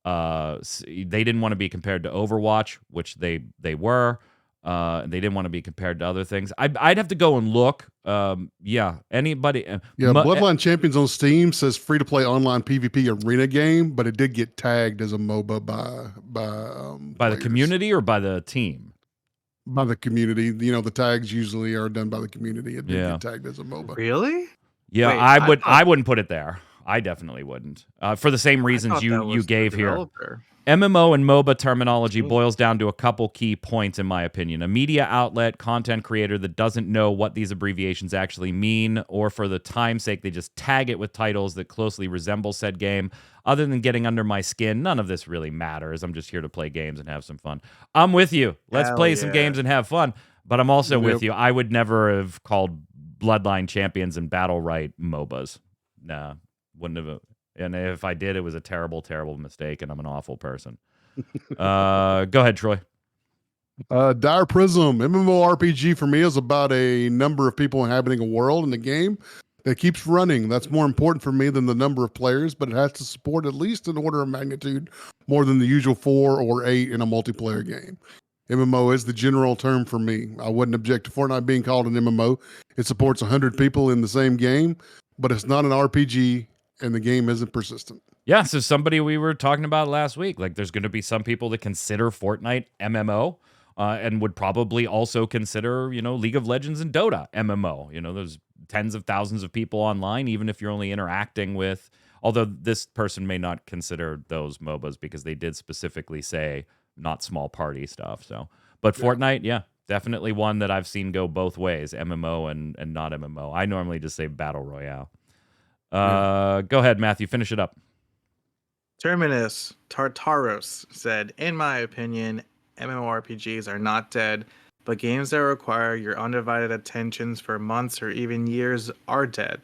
They didn't want to be compared to Overwatch, which they were. They didn't want to be compared to other things. I'd have to go and look. Anybody?
Bloodline Champions on Steam says free to play online PvP arena game, but it did get tagged as a MOBA by
the community or by the team.
By the community. The tags usually are done by the community. It did get tagged as a MOBA.
Really?
Yeah, wait, I wouldn't put it there. I definitely wouldn't. For the same reasons you gave here. MMO and MOBA terminology boils down to a couple key points, in my opinion. A media outlet, content creator that doesn't know what these abbreviations actually mean, or for the time's sake, they just tag it with titles that closely resemble said game. Other than getting under my skin, none of this really matters. I'm just here to play games and have some fun. I'm with you. Let's play some games and have fun. But I'm also with you. I would never have called Bloodline Champions and Battle Right MOBAs. Nah, wouldn't have. And if I did, it was a terrible, terrible mistake, and I'm an awful person. Go ahead, Troy.
Dire Prism, MMORPG for me is about a number of people inhabiting a world in the game that keeps running. That's more important for me than the number of players, but it has to support at least an order of magnitude more than the usual 4 or 8 in a multiplayer game. MMO is the general term for me. I wouldn't object to Fortnite being called an MMO. It supports 100 people in the same game, but it's not an RPG, and the game isn't persistent.
Yeah, so somebody we were talking about last week, like there's going to be some people that consider Fortnite MMO and would probably also consider, League of Legends and Dota MMO. There's tens of thousands of people online, even if you're only interacting with, although this person may not consider those MOBAs because they did specifically say not small party stuff. So, but Fortnite, definitely one that I've seen go both ways, MMO and not MMO. I normally just say Battle Royale. Go ahead, Matthew. Finish it up.
Terminus Tartaros said, in my opinion, MMORPGs are not dead, but games that require your undivided attentions for months or even years are dead.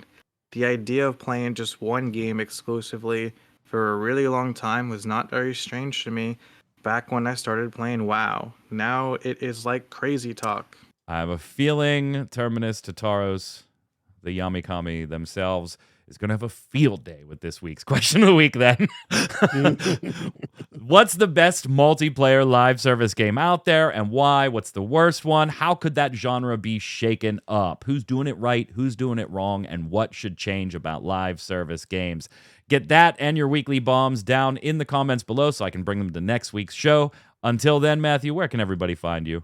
The idea of playing just one game exclusively for a really long time was not very strange to me back when I started playing WoW. Now it is like crazy talk.
I have a feeling Terminus Tartaros, the Yamikami themselves, is going to have a field day with this week's question of the week then. What's the best multiplayer live service game out there and why? What's the worst one? How could that genre be shaken up? Who's doing it right? Who's doing it wrong? And what should change about live service games? Get that and your weekly bombs down in the comments below so I can bring them to next week's show. Until then, Matthew, where can everybody find you?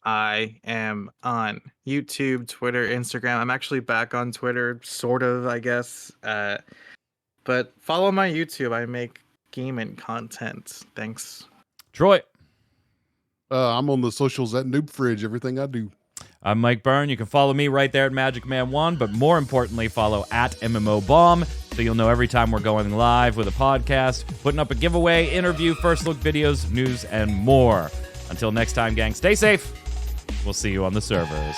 I am on YouTube, Twitter, Instagram. I'm actually back on Twitter, sort of, I guess. But follow my YouTube. I make gaming content. Thanks.
Troy.
I'm on the socials at Noob Fridge, everything I do.
I'm Mike Byrne. You can follow me right there at magicman1, but more importantly, follow at MMOBomb so you'll know every time we're going live with a podcast, putting up a giveaway, interview, first look videos, news, and more. Until next time, gang, stay safe. We'll see you on the servers.